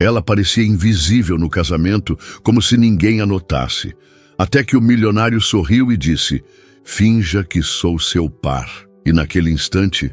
Ela parecia invisível no casamento, como se ninguém a notasse. Até que o milionário sorriu e disse: "Finja que sou seu par." E naquele instante,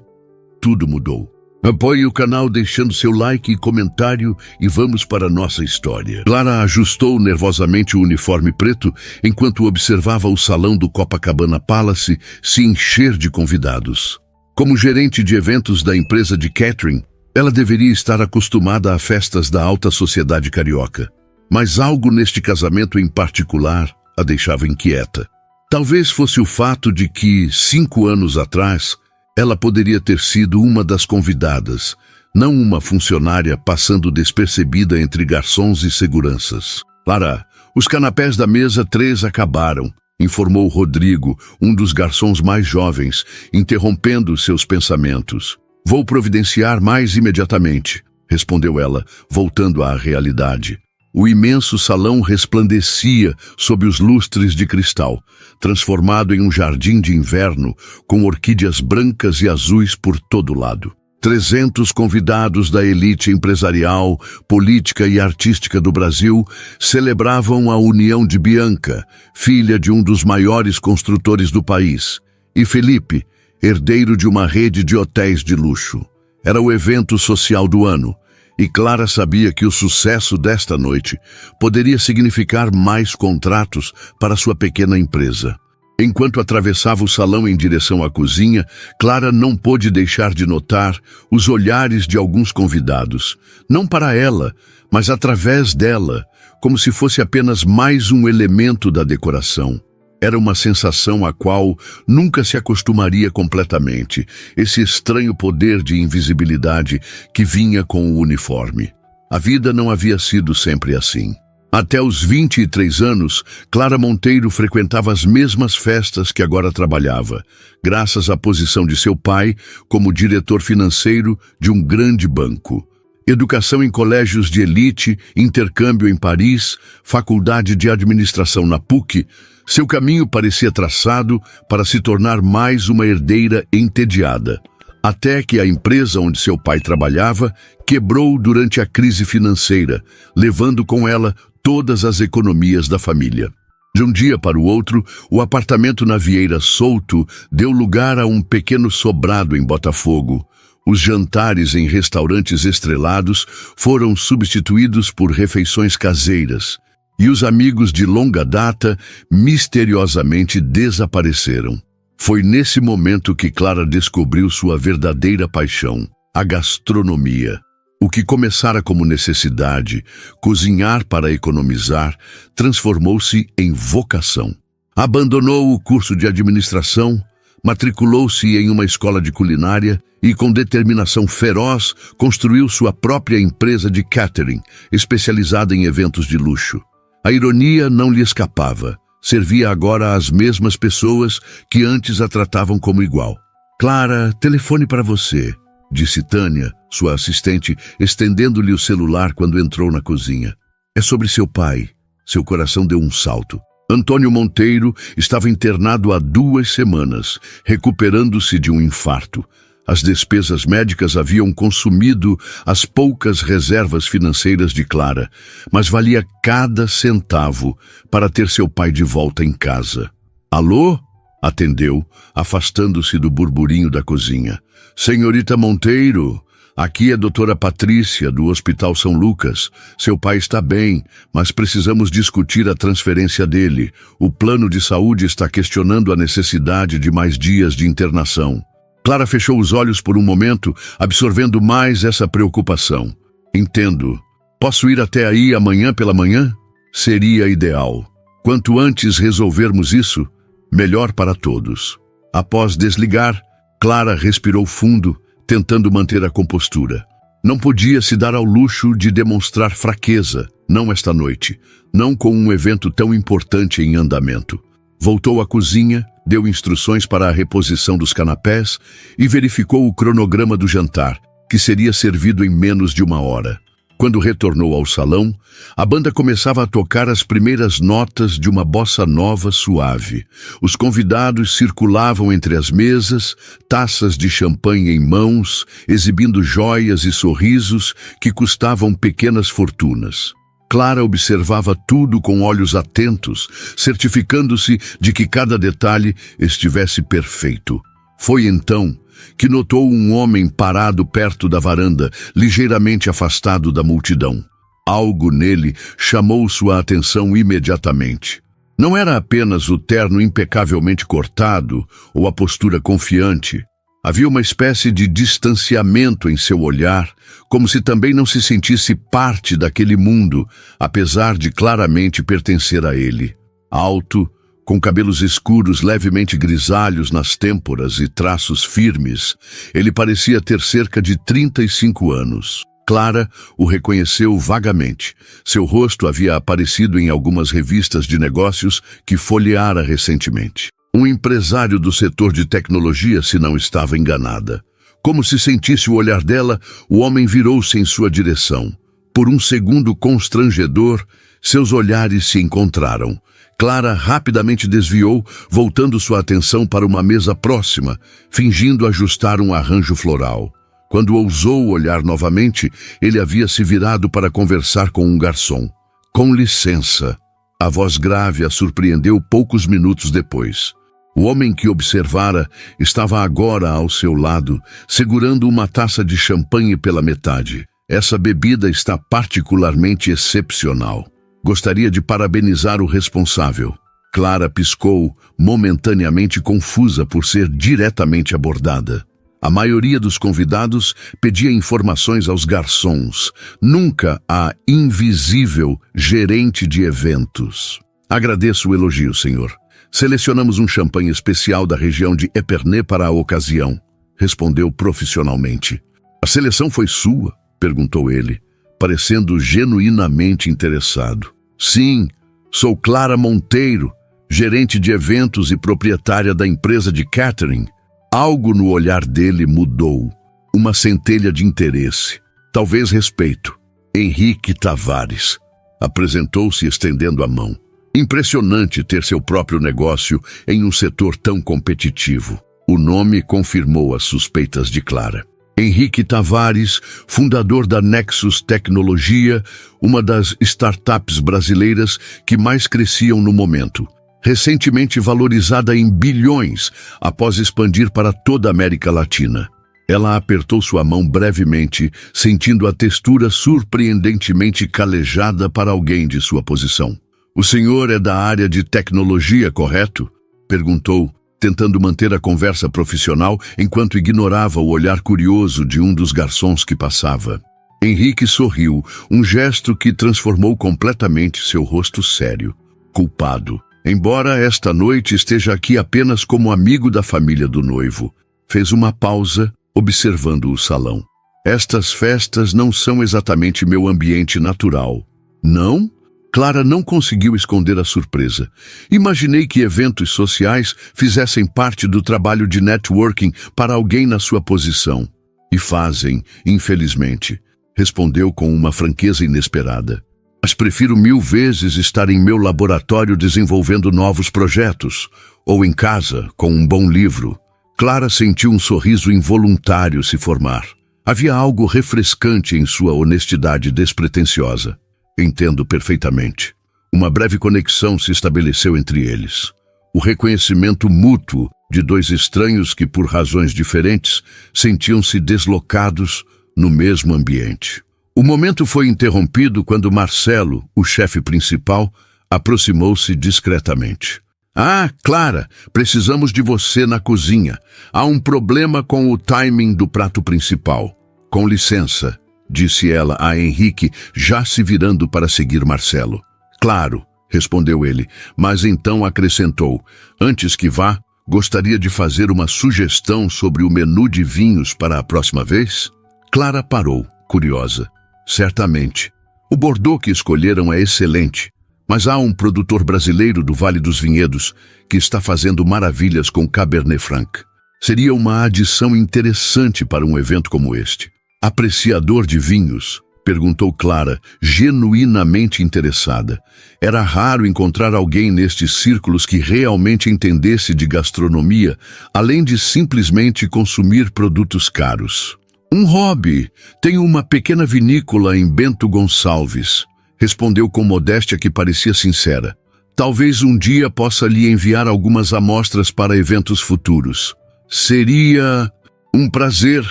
tudo mudou. Apoie o canal deixando seu like e comentário e vamos para a nossa história. Clara ajustou nervosamente o uniforme preto enquanto observava o salão do Copacabana Palace se encher de convidados. Como gerente de eventos da empresa de catering, ela deveria estar acostumada a festas da alta sociedade carioca. Mas algo neste casamento em particular a deixava inquieta. Talvez fosse o fato de que, 5 anos atrás, ela poderia ter sido uma das convidadas, não uma funcionária passando despercebida entre garçons e seguranças. "Clara, os canapés da mesa 3 acabaram", informou Rodrigo, um dos garçons mais jovens, interrompendo seus pensamentos. "Vou providenciar mais imediatamente", respondeu ela, voltando à realidade. O imenso salão resplandecia sob os lustres de cristal, transformado em um jardim de inverno com orquídeas brancas e azuis por todo lado. 300 convidados da elite empresarial, política e artística do Brasil celebravam a união de Bianca, filha de um dos maiores construtores do país, e Felipe, herdeiro de uma rede de hotéis de luxo. Era o evento social do ano, e Clara sabia que o sucesso desta noite poderia significar mais contratos para sua pequena empresa. Enquanto atravessava o salão em direção à cozinha, Clara não pôde deixar de notar os olhares de alguns convidados, não para ela, mas através dela, como se fosse apenas mais um elemento da decoração. Era uma sensação à qual nunca se acostumaria completamente, esse estranho poder de invisibilidade que vinha com o uniforme. A vida não havia sido sempre assim. Até os 23 anos, Clara Monteiro frequentava as mesmas festas que agora trabalhava, graças à posição de seu pai como diretor financeiro de um grande banco. Educação em colégios de elite, intercâmbio em Paris, faculdade de administração na PUC, seu caminho parecia traçado para se tornar mais uma herdeira entediada, até que a empresa onde seu pai trabalhava quebrou durante a crise financeira, levando com ela todas as economias da família. De um dia para o outro, o apartamento na Vieira Solto deu lugar a um pequeno sobrado em Botafogo. Os jantares em restaurantes estrelados foram substituídos por refeições caseiras, e os amigos de longa data misteriosamente desapareceram. Foi nesse momento que Clara descobriu sua verdadeira paixão, a gastronomia. O que começara como necessidade, cozinhar para economizar, transformou-se em vocação. Abandonou o curso de administração, matriculou-se em uma escola de culinária e, com determinação feroz, construiu sua própria empresa de catering, especializada em eventos de luxo. A ironia não lhe escapava. Servia agora às mesmas pessoas que antes a tratavam como igual. "Clara, telefone para você", disse Tânia, sua assistente, estendendo-lhe o celular quando entrou na cozinha. "É sobre seu pai." Seu coração deu um salto. Antônio Monteiro estava internado há 2 semanas, recuperando-se de um infarto. As despesas médicas haviam consumido as poucas reservas financeiras de Clara, mas valia cada centavo para ter seu pai de volta em casa. "Alô?" atendeu, afastando-se do burburinho da cozinha. "Senhorita Monteiro, aqui é a doutora Patrícia, do Hospital São Lucas. Seu pai está bem, mas precisamos discutir a transferência dele. O plano de saúde está questionando a necessidade de mais dias de internação." Clara fechou os olhos por um momento, absorvendo mais essa preocupação. "Entendo. Posso ir até aí amanhã pela manhã? Seria ideal. Quanto antes resolvermos isso, melhor para todos." Após desligar, Clara respirou fundo, tentando manter a compostura. Não podia se dar ao luxo de demonstrar fraqueza, não esta noite, não com um evento tão importante em andamento. Voltou à cozinha, deu instruções para a reposição dos canapés e verificou o cronograma do jantar, que seria servido em menos de 1 hora. Quando retornou ao salão, a banda começava a tocar as primeiras notas de uma bossa nova suave. Os convidados circulavam entre as mesas, taças de champanhe em mãos, exibindo joias e sorrisos que custavam pequenas fortunas. Clara observava tudo com olhos atentos, certificando-se de que cada detalhe estivesse perfeito. Foi então que notou um homem parado perto da varanda, ligeiramente afastado da multidão. Algo nele chamou sua atenção imediatamente. Não era apenas o terno impecavelmente cortado ou a postura confiante. Havia uma espécie de distanciamento em seu olhar, como se também não se sentisse parte daquele mundo, apesar de claramente pertencer a ele. Alto, com cabelos escuros levemente grisalhos nas têmporas e traços firmes, ele parecia ter cerca de 35 anos. Clara o reconheceu vagamente. Seu rosto havia aparecido em algumas revistas de negócios que folheara recentemente. Um empresário do setor de tecnologia, se não estava enganada. Como se sentisse o olhar dela, o homem virou-se em sua direção. Por um segundo constrangedor, seus olhares se encontraram. Clara rapidamente desviou, voltando sua atenção para uma mesa próxima, fingindo ajustar um arranjo floral. Quando ousou olhar novamente, ele havia se virado para conversar com um garçom. "Com licença." A voz grave a surpreendeu poucos minutos depois. O homem que observara estava agora ao seu lado, segurando uma taça de champanhe pela metade. "Essa bebida está particularmente excepcional. Gostaria de parabenizar o responsável." Clara piscou, momentaneamente confusa por ser diretamente abordada. A maioria dos convidados pedia informações aos garçons, nunca à invisível gerente de eventos. "Agradeço o elogio, senhor. Selecionamos um champanhe especial da região de Épernay para a ocasião", respondeu profissionalmente. "A seleção foi sua?" perguntou ele, parecendo genuinamente interessado. "Sim, sou Clara Monteiro, gerente de eventos e proprietária da empresa de catering." Algo no olhar dele mudou. Uma centelha de interesse, talvez respeito. "Henrique Tavares." Apresentou-se estendendo a mão. Impressionante ter seu próprio negócio em um setor tão competitivo. O nome confirmou as suspeitas de Clara. Henrique Tavares, fundador da Nexus Tecnologia, uma das startups brasileiras que mais cresciam no momento. Recentemente valorizada em bilhões após expandir para toda a América Latina. Ela apertou sua mão brevemente, sentindo a textura surpreendentemente calejada para alguém de sua posição. "O senhor é da área de tecnologia, correto?" perguntou, tentando manter a conversa profissional enquanto ignorava o olhar curioso de um dos garçons que passava. Henrique sorriu, um gesto que transformou completamente seu rosto sério. "Culpado. Embora esta noite esteja aqui apenas como amigo da família do noivo." Fez uma pausa, observando o salão. "Estas festas não são exatamente meu ambiente natural." "Não?" Clara não conseguiu esconder a surpresa. "Imaginei que eventos sociais fizessem parte do trabalho de networking para alguém na sua posição." "E fazem, infelizmente," respondeu com uma franqueza inesperada. "Mas prefiro 1000 vezes estar em meu laboratório desenvolvendo novos projetos, ou em casa, com um bom livro." Clara sentiu um sorriso involuntário se formar. Havia algo refrescante em sua honestidade despretensiosa. "Entendo perfeitamente." Uma breve conexão se estabeleceu entre eles. O reconhecimento mútuo de dois estranhos que, por razões diferentes, sentiam-se deslocados no mesmo ambiente. O momento foi interrompido quando Marcelo, o chefe principal, aproximou-se discretamente. "Ah, Clara, precisamos de você na cozinha. Há um problema com o timing do prato principal." "Com licença," disse ela a Henrique, já se virando para seguir Marcelo. "Claro," respondeu ele, mas então acrescentou: "Antes que vá, gostaria de fazer uma sugestão sobre o menu de vinhos para a próxima vez?" Clara parou, curiosa. "Certamente. O Bordeaux que escolheram é excelente, mas há um produtor brasileiro do Vale dos Vinhedos que está fazendo maravilhas com Cabernet Franc. Seria uma adição interessante para um evento como este." "Apreciador de vinhos?" Perguntou Clara, genuinamente interessada. Era raro encontrar alguém nestes círculos que realmente entendesse de gastronomia, além de simplesmente consumir produtos caros. Um hobby. Tenho uma pequena vinícola em Bento Gonçalves. Respondeu com modéstia que parecia sincera. Talvez um dia possa lhe enviar algumas amostras para eventos futuros. Seria um prazer,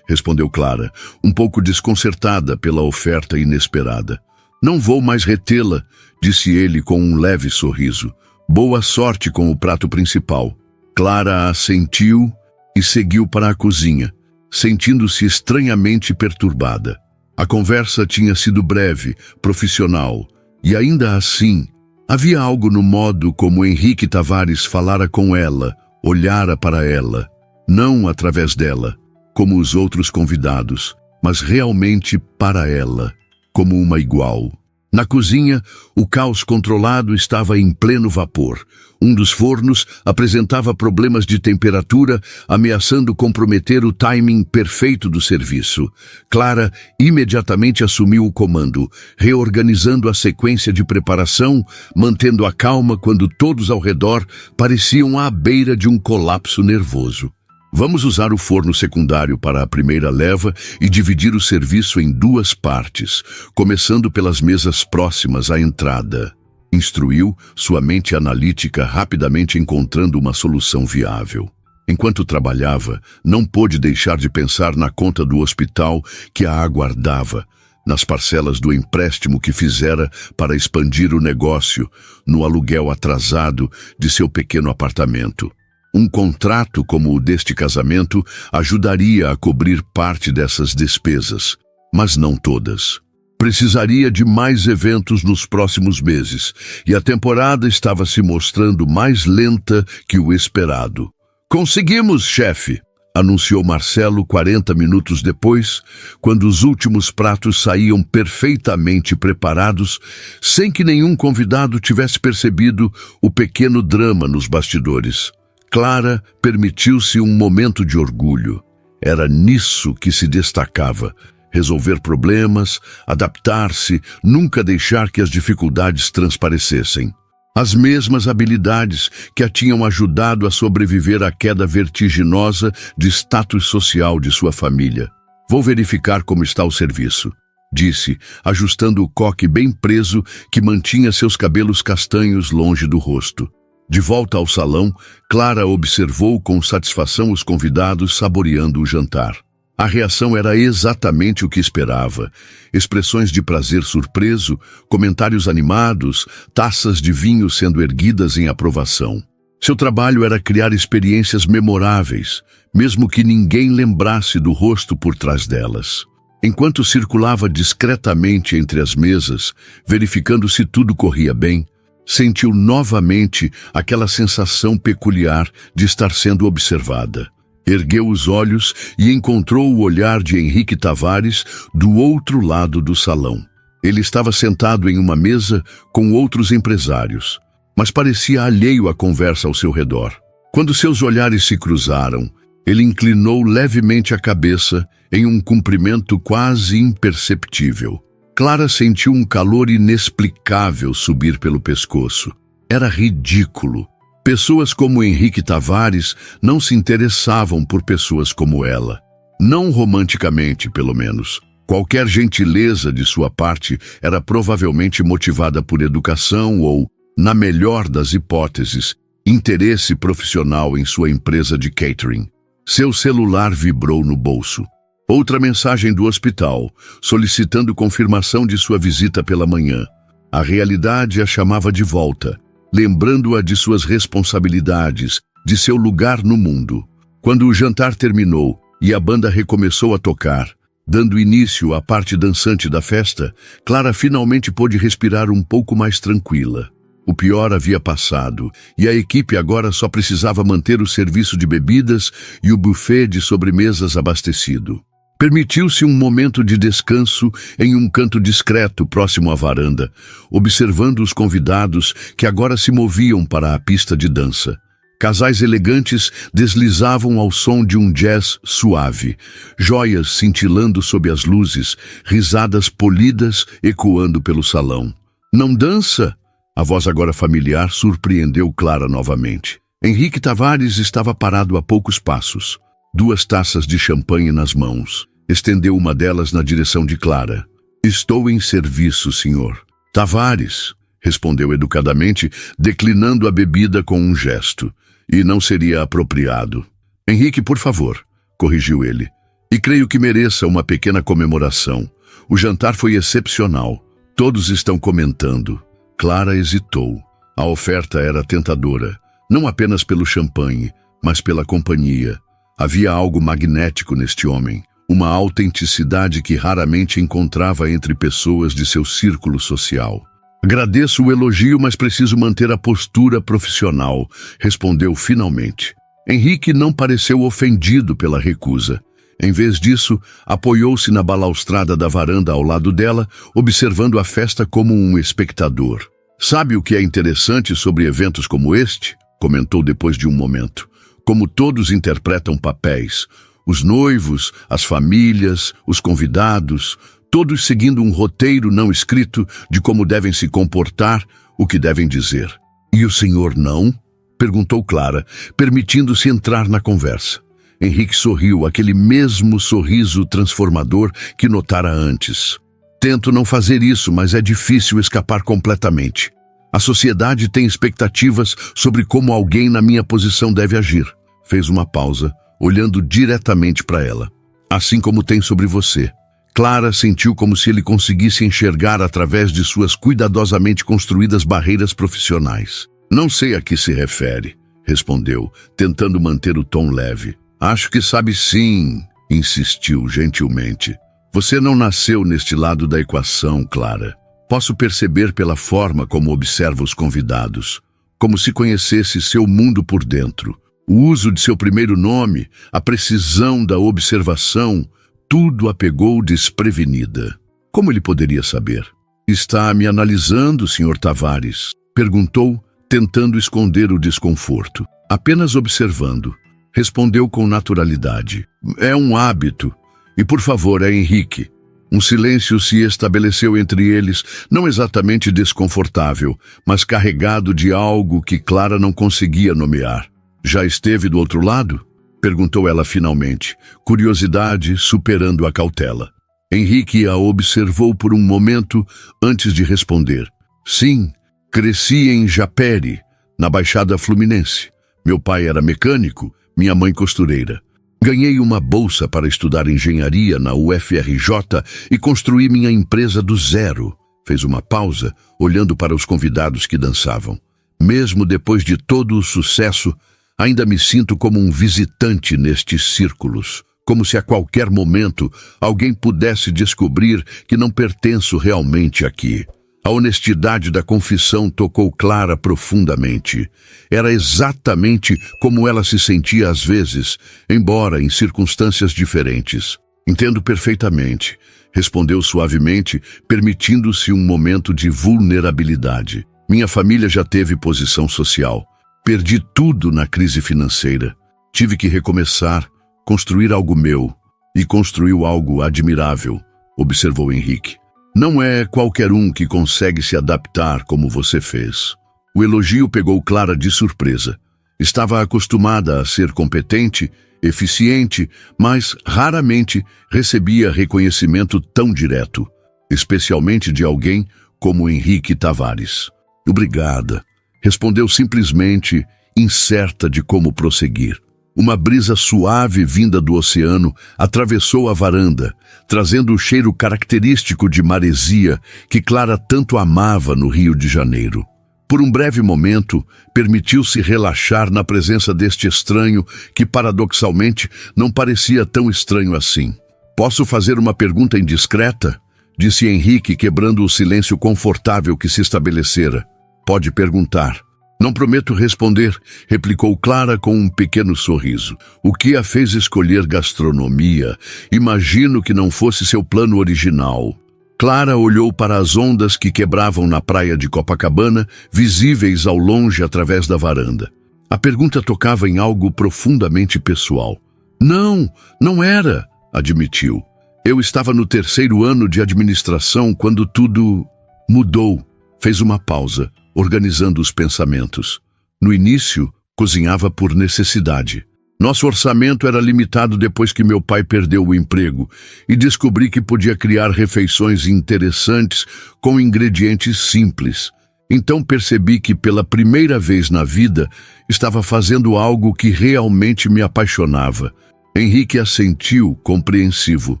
respondeu Clara, um pouco desconcertada pela oferta inesperada. Não vou mais retê-la, disse ele com um leve sorriso. Boa sorte com o prato principal. Clara assentiu e seguiu para a cozinha, sentindo-se estranhamente perturbada. A conversa tinha sido breve, profissional, e ainda assim, havia algo no modo como Henrique Tavares falara com ela, olhara para ela, não através dela, como os outros convidados, mas realmente para ela, como uma igual. Na cozinha, o caos controlado estava em pleno vapor. Um dos fornos apresentava problemas de temperatura, ameaçando comprometer o timing perfeito do serviço. Clara imediatamente assumiu o comando, reorganizando a sequência de preparação, mantendo a calma quando todos ao redor pareciam à beira de um colapso nervoso. Vamos usar o forno secundário para a primeira leva e dividir o serviço em duas partes, começando pelas mesas próximas à entrada. Instruiu, sua mente analítica rapidamente encontrando uma solução viável. Enquanto trabalhava, não pôde deixar de pensar na conta do hospital que a aguardava, nas parcelas do empréstimo que fizera para expandir o negócio, no aluguel atrasado de seu pequeno apartamento. Um contrato como o deste casamento ajudaria a cobrir parte dessas despesas, mas não todas. Precisaria de mais eventos nos próximos meses, e a temporada estava se mostrando mais lenta que o esperado. Conseguimos, chefe! Anunciou Marcelo 40 minutos depois, quando os últimos pratos saíam perfeitamente preparados, sem que nenhum convidado tivesse percebido o pequeno drama nos bastidores. Clara permitiu-se um momento de orgulho. Era nisso que se destacava: resolver problemas, adaptar-se, nunca deixar que as dificuldades transparecessem. As mesmas habilidades que a tinham ajudado a sobreviver à queda vertiginosa de status social de sua família. Vou verificar como está o serviço, disse, ajustando o coque bem preso que mantinha seus cabelos castanhos longe do rosto. De volta ao salão, Clara observou com satisfação os convidados saboreando o jantar. A reação era exatamente o que esperava. Expressões de prazer surpreso, comentários animados, taças de vinho sendo erguidas em aprovação. Seu trabalho era criar experiências memoráveis, mesmo que ninguém lembrasse do rosto por trás delas. Enquanto circulava discretamente entre as mesas, verificando se tudo corria bem, sentiu novamente aquela sensação peculiar de estar sendo observada. Ergueu os olhos e encontrou o olhar de Henrique Tavares do outro lado do salão. Ele estava sentado em uma mesa com outros empresários, mas parecia alheio à conversa ao seu redor. Quando seus olhares se cruzaram, ele inclinou levemente a cabeça em um cumprimento quase imperceptível. Clara sentiu um calor inexplicável subir pelo pescoço. Era ridículo. Pessoas como Henrique Tavares não se interessavam por pessoas como ela. Não romanticamente, pelo menos. Qualquer gentileza de sua parte era provavelmente motivada por educação ou, na melhor das hipóteses, interesse profissional em sua empresa de catering. Seu celular vibrou no bolso. Outra mensagem do hospital, solicitando confirmação de sua visita pela manhã. A realidade a chamava de volta, lembrando-a de suas responsabilidades, de seu lugar no mundo. Quando o jantar terminou e a banda recomeçou a tocar, dando início à parte dançante da festa, Clara finalmente pôde respirar um pouco mais tranquila. O pior havia passado, e a equipe agora só precisava manter o serviço de bebidas e o buffet de sobremesas abastecido. Permitiu-se um momento de descanso em um canto discreto próximo à varanda, observando os convidados que agora se moviam para a pista de dança. Casais elegantes deslizavam ao som de um jazz suave, joias cintilando sob as luzes, risadas polidas ecoando pelo salão. Não dança? A voz agora familiar surpreendeu Clara novamente. Henrique Tavares estava parado a poucos passos, 2 taças de champanhe nas mãos. Estendeu uma delas na direção de Clara. Estou em serviço, senhor. Tavares, respondeu educadamente, declinando a bebida com um gesto. E não seria apropriado. Henrique, por favor, corrigiu ele. E creio que mereça uma pequena comemoração. O jantar foi excepcional. Todos estão comentando. Clara hesitou. A oferta era tentadora, não apenas pelo champanhe, mas pela companhia. Havia algo magnético neste homem, uma autenticidade que raramente encontrava entre pessoas de seu círculo social. Agradeço o elogio, mas preciso manter a postura profissional, respondeu finalmente. Henrique não pareceu ofendido pela recusa. Em vez disso, apoiou-se na balaustrada da varanda ao lado dela, observando a festa como um espectador. Sabe o que é interessante sobre eventos como este? Comentou depois de um momento. Como todos interpretam papéis. Os noivos, as famílias, os convidados, todos seguindo um roteiro não escrito de como devem se comportar, o que devem dizer. E o senhor não? Perguntou Clara, permitindo-se entrar na conversa. Henrique sorriu, aquele mesmo sorriso transformador que notara antes. Tento não fazer isso, mas é difícil escapar completamente. A sociedade tem expectativas sobre como alguém na minha posição deve agir. Fez uma pausa, olhando diretamente para ela. Assim como tem sobre você. Clara sentiu como se ele conseguisse enxergar através de suas cuidadosamente construídas barreiras profissionais. Não sei a que se refere, respondeu, tentando manter o tom leve. Acho que sabe sim, insistiu gentilmente. Você não nasceu neste lado da equação, Clara. Posso perceber pela forma como observa os convidados, como se conhecesse seu mundo por dentro. O uso de seu primeiro nome, a precisão da observação, tudo a pegou desprevenida. Como ele poderia saber? Está me analisando, Sr. Tavares? Perguntou, tentando esconder o desconforto. Apenas observando. Respondeu com naturalidade. É um hábito. E por favor, é Henrique. Um silêncio se estabeleceu entre eles, não exatamente desconfortável, mas carregado de algo que Clara não conseguia nomear. Já esteve do outro lado? Perguntou ela finalmente, curiosidade superando a cautela. Henrique a observou por um momento antes de responder. Sim, cresci em Japeri, na Baixada Fluminense. Meu pai era mecânico, minha mãe costureira. Ganhei uma bolsa para estudar engenharia na UFRJ e construí minha empresa do zero. Fez uma pausa, olhando para os convidados que dançavam. Mesmo depois de todo o sucesso, ainda me sinto como um visitante nestes círculos, como se a qualquer momento alguém pudesse descobrir que não pertenço realmente aqui. A honestidade da confissão tocou Clara profundamente. Era exatamente como ela se sentia às vezes, embora em circunstâncias diferentes. Entendo perfeitamente, respondeu suavemente, permitindo-se um momento de vulnerabilidade. Minha família já teve posição social. Perdi tudo na crise financeira. Tive que recomeçar, construir algo meu. E construiu algo admirável, observou Henrique. Não é qualquer um que consegue se adaptar como você fez. O elogio pegou Clara de surpresa. Estava acostumada a ser competente, eficiente, mas raramente recebia reconhecimento tão direto, especialmente de alguém como Henrique Tavares. Obrigada, respondeu simplesmente, incerta de como prosseguir. Uma brisa suave vinda do oceano atravessou a varanda, trazendo o cheiro característico de maresia que Clara tanto amava no Rio de Janeiro. Por um breve momento, permitiu-se relaxar na presença deste estranho que, paradoxalmente, não parecia tão estranho assim. Posso fazer uma pergunta indiscreta? Disse Henrique, quebrando o silêncio confortável que se estabelecera. Pode perguntar. Não prometo responder, replicou Clara com um pequeno sorriso. O que a fez escolher gastronomia? Imagino que não fosse seu plano original. Clara olhou para as ondas que quebravam na praia de Copacabana, visíveis ao longe através da varanda. A pergunta tocava em algo profundamente pessoal. Não, não era, admitiu. Eu estava no 3º ano de administração quando tudo mudou. Fez uma pausa, organizando os pensamentos. No início, cozinhava por necessidade. Nosso orçamento era limitado depois que meu pai perdeu o emprego e descobri que podia criar refeições interessantes com ingredientes simples. Então percebi que pela primeira vez na vida estava fazendo algo que realmente me apaixonava. Henrique assentiu, compreensivo.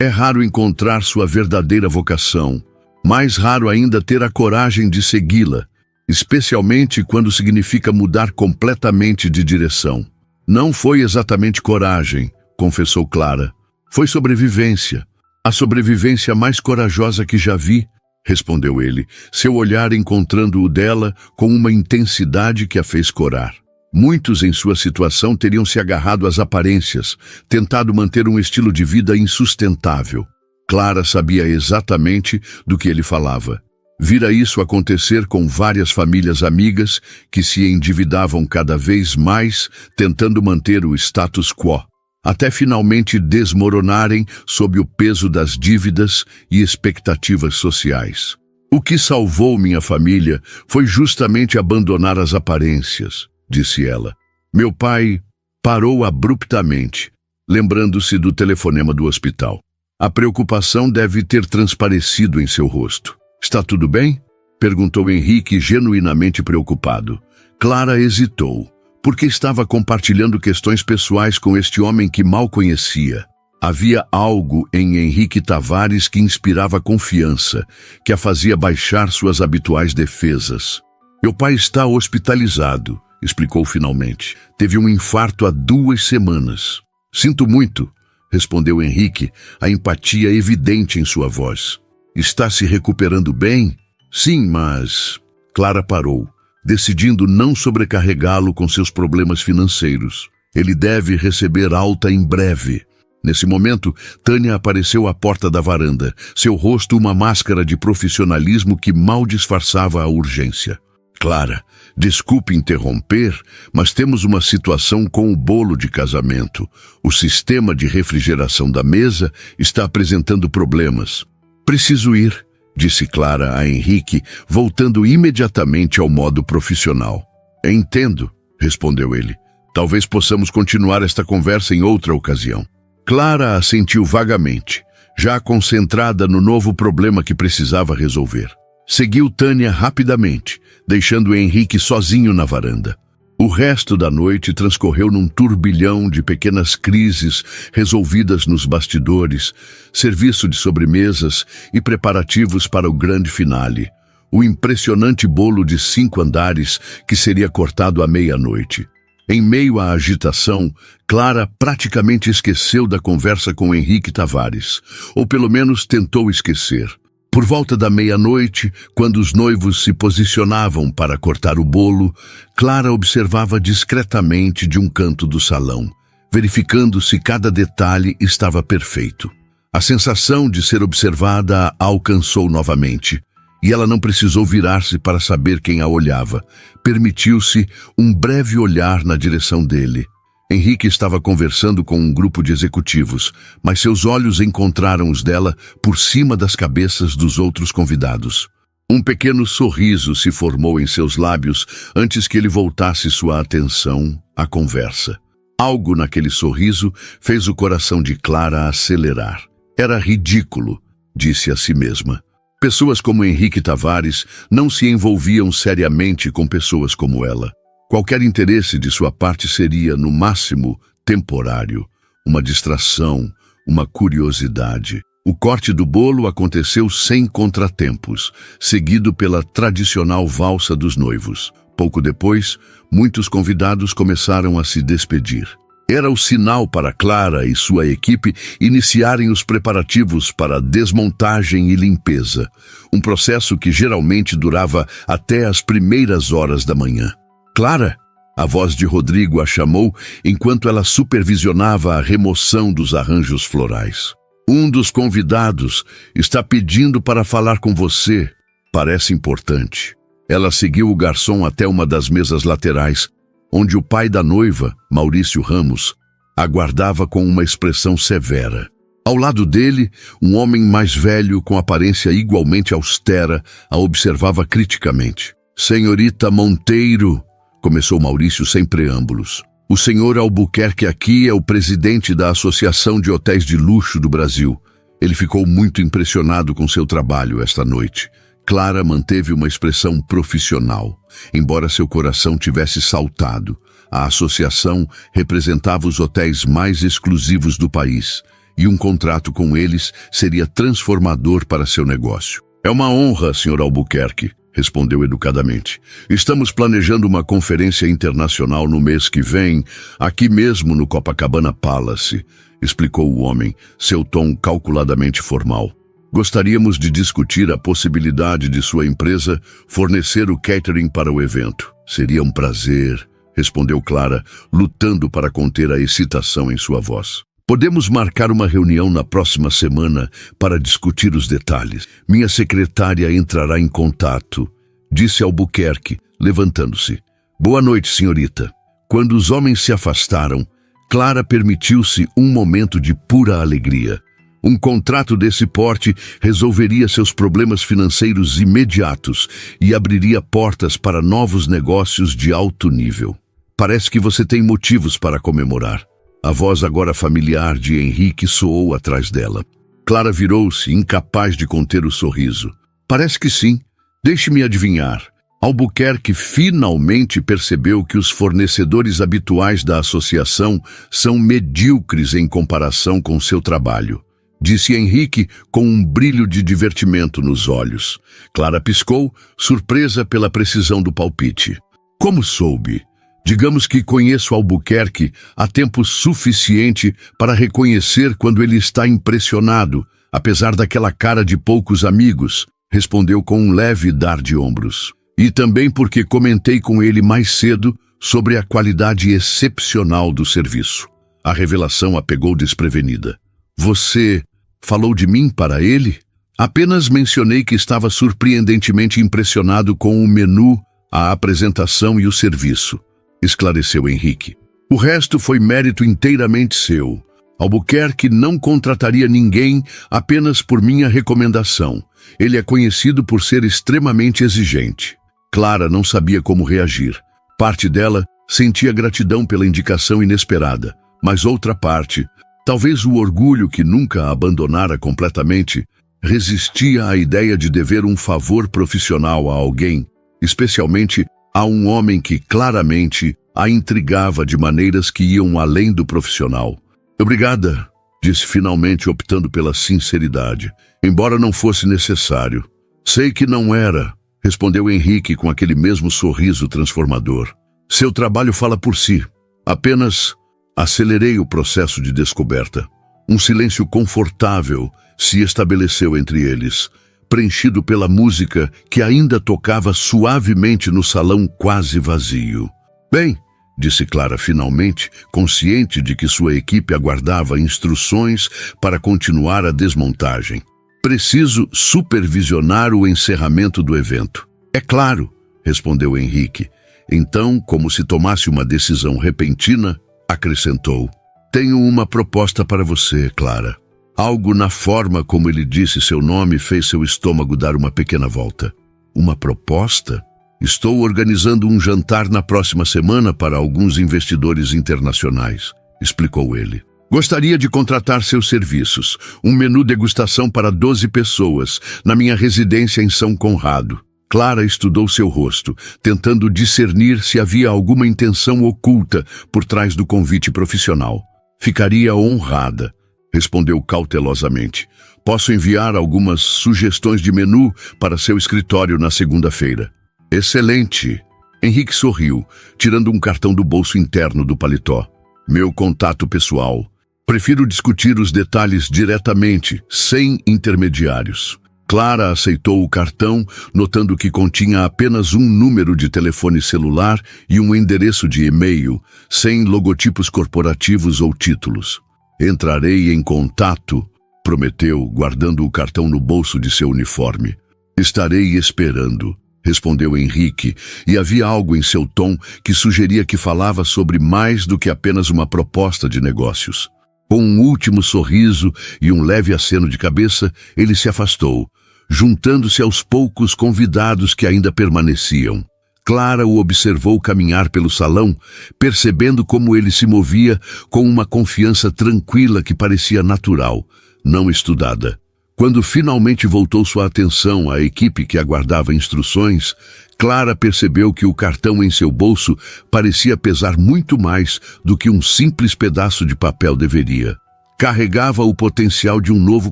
É raro encontrar sua verdadeira vocação. Mais raro ainda ter a coragem de segui-la, especialmente quando significa mudar completamente de direção. Não foi exatamente coragem, confessou Clara. Foi sobrevivência. A sobrevivência mais corajosa que já vi, respondeu ele, seu olhar encontrando o dela com uma intensidade que a fez corar. Muitos em sua situação teriam se agarrado às aparências, tentado manter um estilo de vida insustentável. Clara sabia exatamente do que ele falava. Vira isso acontecer com várias famílias amigas que se endividavam cada vez mais, tentando manter o status quo, até finalmente desmoronarem sob o peso das dívidas e expectativas sociais. O que salvou minha família foi justamente abandonar as aparências, disse ela. Meu pai parou abruptamente, lembrando-se do telefonema do hospital. A preocupação deve ter transparecido em seu rosto. Está tudo bem? Perguntou Henrique, genuinamente preocupado. Clara hesitou, porque estava compartilhando questões pessoais com este homem que mal conhecia. Havia algo em Henrique Tavares que inspirava confiança, que a fazia baixar suas habituais defesas. Meu pai está hospitalizado, explicou finalmente. Teve um infarto há 2 semanas. Sinto muito, respondeu Henrique, a empatia evidente em sua voz. Está se recuperando bem? Sim, mas... Clara parou, decidindo não sobrecarregá-lo com seus problemas financeiros. Ele deve receber alta em breve. Nesse momento, Tânia apareceu à porta da varanda, seu rosto uma máscara de profissionalismo que mal disfarçava a urgência. Clara, desculpe interromper, mas temos uma situação com o bolo de casamento. O sistema de refrigeração da mesa está apresentando problemas. Preciso ir, disse Clara a Henrique, voltando imediatamente ao modo profissional. Entendo, respondeu ele. Talvez possamos continuar esta conversa em outra ocasião. Clara assentiu vagamente, já concentrada no novo problema que precisava resolver. Seguiu Tânia rapidamente, deixando Henrique sozinho na varanda. O resto da noite transcorreu num turbilhão de pequenas crises resolvidas nos bastidores, serviço de sobremesas e preparativos para o grande finale, o impressionante bolo de 5 andares que seria cortado à meia-noite. Em meio à agitação, Clara praticamente esqueceu da conversa com Henrique Tavares, ou pelo menos tentou esquecer. Por volta da meia-noite, quando os noivos se posicionavam para cortar o bolo, Clara observava discretamente de um canto do salão, verificando se cada detalhe estava perfeito. A sensação de ser observada a alcançou novamente, e ela não precisou virar-se para saber quem a olhava. Permitiu-se um breve olhar na direção dele. Henrique estava conversando com um grupo de executivos, mas seus olhos encontraram os dela por cima das cabeças dos outros convidados. Um pequeno sorriso se formou em seus lábios antes que ele voltasse sua atenção à conversa. Algo naquele sorriso fez o coração de Clara acelerar. Era ridículo, disse a si mesma. Pessoas como Henrique Tavares não se envolviam seriamente com pessoas como ela. Qualquer interesse de sua parte seria, no máximo, temporário, uma distração, uma curiosidade. O corte do bolo aconteceu sem contratempos, seguido pela tradicional valsa dos noivos. Pouco depois, muitos convidados começaram a se despedir. Era o sinal para Clara e sua equipe iniciarem os preparativos para a desmontagem e limpeza, um processo que geralmente durava até as primeiras horas da manhã. Clara, a voz de Rodrigo a chamou enquanto ela supervisionava a remoção dos arranjos florais. Um dos convidados está pedindo para falar com você. Parece importante. Ela seguiu o garçom até uma das mesas laterais, onde o pai da noiva, Maurício Ramos, aguardava com uma expressão severa. Ao lado dele, um homem mais velho, com aparência igualmente austera, a observava criticamente. "Senhorita Monteiro", começou Maurício sem preâmbulos. "O senhor Albuquerque aqui é o presidente da Associação de Hotéis de Luxo do Brasil. Ele ficou muito impressionado com seu trabalho esta noite." Clara manteve uma expressão profissional, embora seu coração tivesse saltado. A associação representava os hotéis mais exclusivos do país, e um contrato com eles seria transformador para seu negócio. "É uma honra, Sr. Albuquerque", respondeu educadamente. "Estamos planejando uma conferência internacional no mês que vem, aqui mesmo no Copacabana Palace", explicou o homem, seu tom calculadamente formal. "Gostaríamos de discutir a possibilidade de sua empresa fornecer o catering para o evento." "Seria um prazer", respondeu Clara, lutando para conter a excitação em sua voz. "Podemos marcar uma reunião na próxima semana para discutir os detalhes. Minha secretária entrará em contato", disse Albuquerque, levantando-se. "Boa noite, senhorita." Quando os homens se afastaram, Clara permitiu-se um momento de pura alegria. Um contrato desse porte resolveria seus problemas financeiros imediatos e abriria portas para novos negócios de alto nível. "Parece que você tem motivos para comemorar." A voz agora familiar de Henrique soou atrás dela. Clara virou-se, incapaz de conter o sorriso. "Parece que sim. Deixe-me adivinhar." Albuquerque finalmente percebeu que os fornecedores habituais da associação são medíocres em comparação com seu trabalho, disse Henrique com um brilho de divertimento nos olhos. Clara piscou, surpresa pela precisão do palpite. "Como soube?" "Digamos que conheço Albuquerque há tempo suficiente para reconhecer quando ele está impressionado, apesar daquela cara de poucos amigos", respondeu com um leve dar de ombros. "E também porque comentei com ele mais cedo sobre a qualidade excepcional do serviço." A revelação a pegou desprevenida. "Você falou de mim para ele?" "Apenas mencionei que estava surpreendentemente impressionado com o menu, a apresentação e o serviço", esclareceu Henrique. "O resto foi mérito inteiramente seu. Albuquerque não contrataria ninguém apenas por minha recomendação. Ele é conhecido por ser extremamente exigente." Clara não sabia como reagir. Parte dela sentia gratidão pela indicação inesperada, mas outra parte, talvez o orgulho que nunca a abandonara completamente, resistia à ideia de dever um favor profissional a alguém, especialmente a um homem que claramente a intrigava de maneiras que iam além do profissional. "Obrigada", disse finalmente, optando pela sinceridade, embora não fosse necessário. "Sei que não era", respondeu Henrique com aquele mesmo sorriso transformador. "Seu trabalho fala por si. Apenas acelerei o processo de descoberta." Um silêncio confortável se estabeleceu entre eles, preenchido pela música que ainda tocava suavemente no salão quase vazio. "Bem", disse Clara finalmente, consciente de que sua equipe aguardava instruções para continuar a desmontagem. "Preciso supervisionar o encerramento do evento." "É claro", respondeu Henrique. Então, como se tomasse uma decisão repentina, acrescentou: "Tenho uma proposta para você, Clara." Algo na forma como ele disse seu nome fez seu estômago dar uma pequena volta. "Uma proposta? Estou organizando um jantar na próxima semana para alguns investidores internacionais", explicou ele. "Gostaria de contratar seus serviços, um menu degustação para 12 pessoas, na minha residência em São Conrado." Clara estudou seu rosto, tentando discernir se havia alguma intenção oculta por trás do convite profissional. "Ficaria honrada", respondeu cautelosamente. "Posso enviar algumas sugestões de menu para seu escritório na segunda-feira." "Excelente." Henrique sorriu, tirando um cartão do bolso interno do paletó. "Meu contato pessoal. Prefiro discutir os detalhes diretamente, sem intermediários." Clara aceitou o cartão, notando que continha apenas um número de telefone celular e um endereço de e-mail, sem logotipos corporativos ou títulos. "Entrarei em contato", prometeu, guardando o cartão no bolso de seu uniforme. "Estarei esperando", respondeu Henrique, e havia algo em seu tom que sugeria que falava sobre mais do que apenas uma proposta de negócios. Com um último sorriso e um leve aceno de cabeça, ele se afastou, juntando-se aos poucos convidados que ainda permaneciam. Clara o observou caminhar pelo salão, percebendo como ele se movia com uma confiança tranquila que parecia natural, não estudada. Quando finalmente voltou sua atenção à equipe que aguardava instruções, Clara percebeu que o cartão em seu bolso parecia pesar muito mais do que um simples pedaço de papel deveria. Carregava o potencial de um novo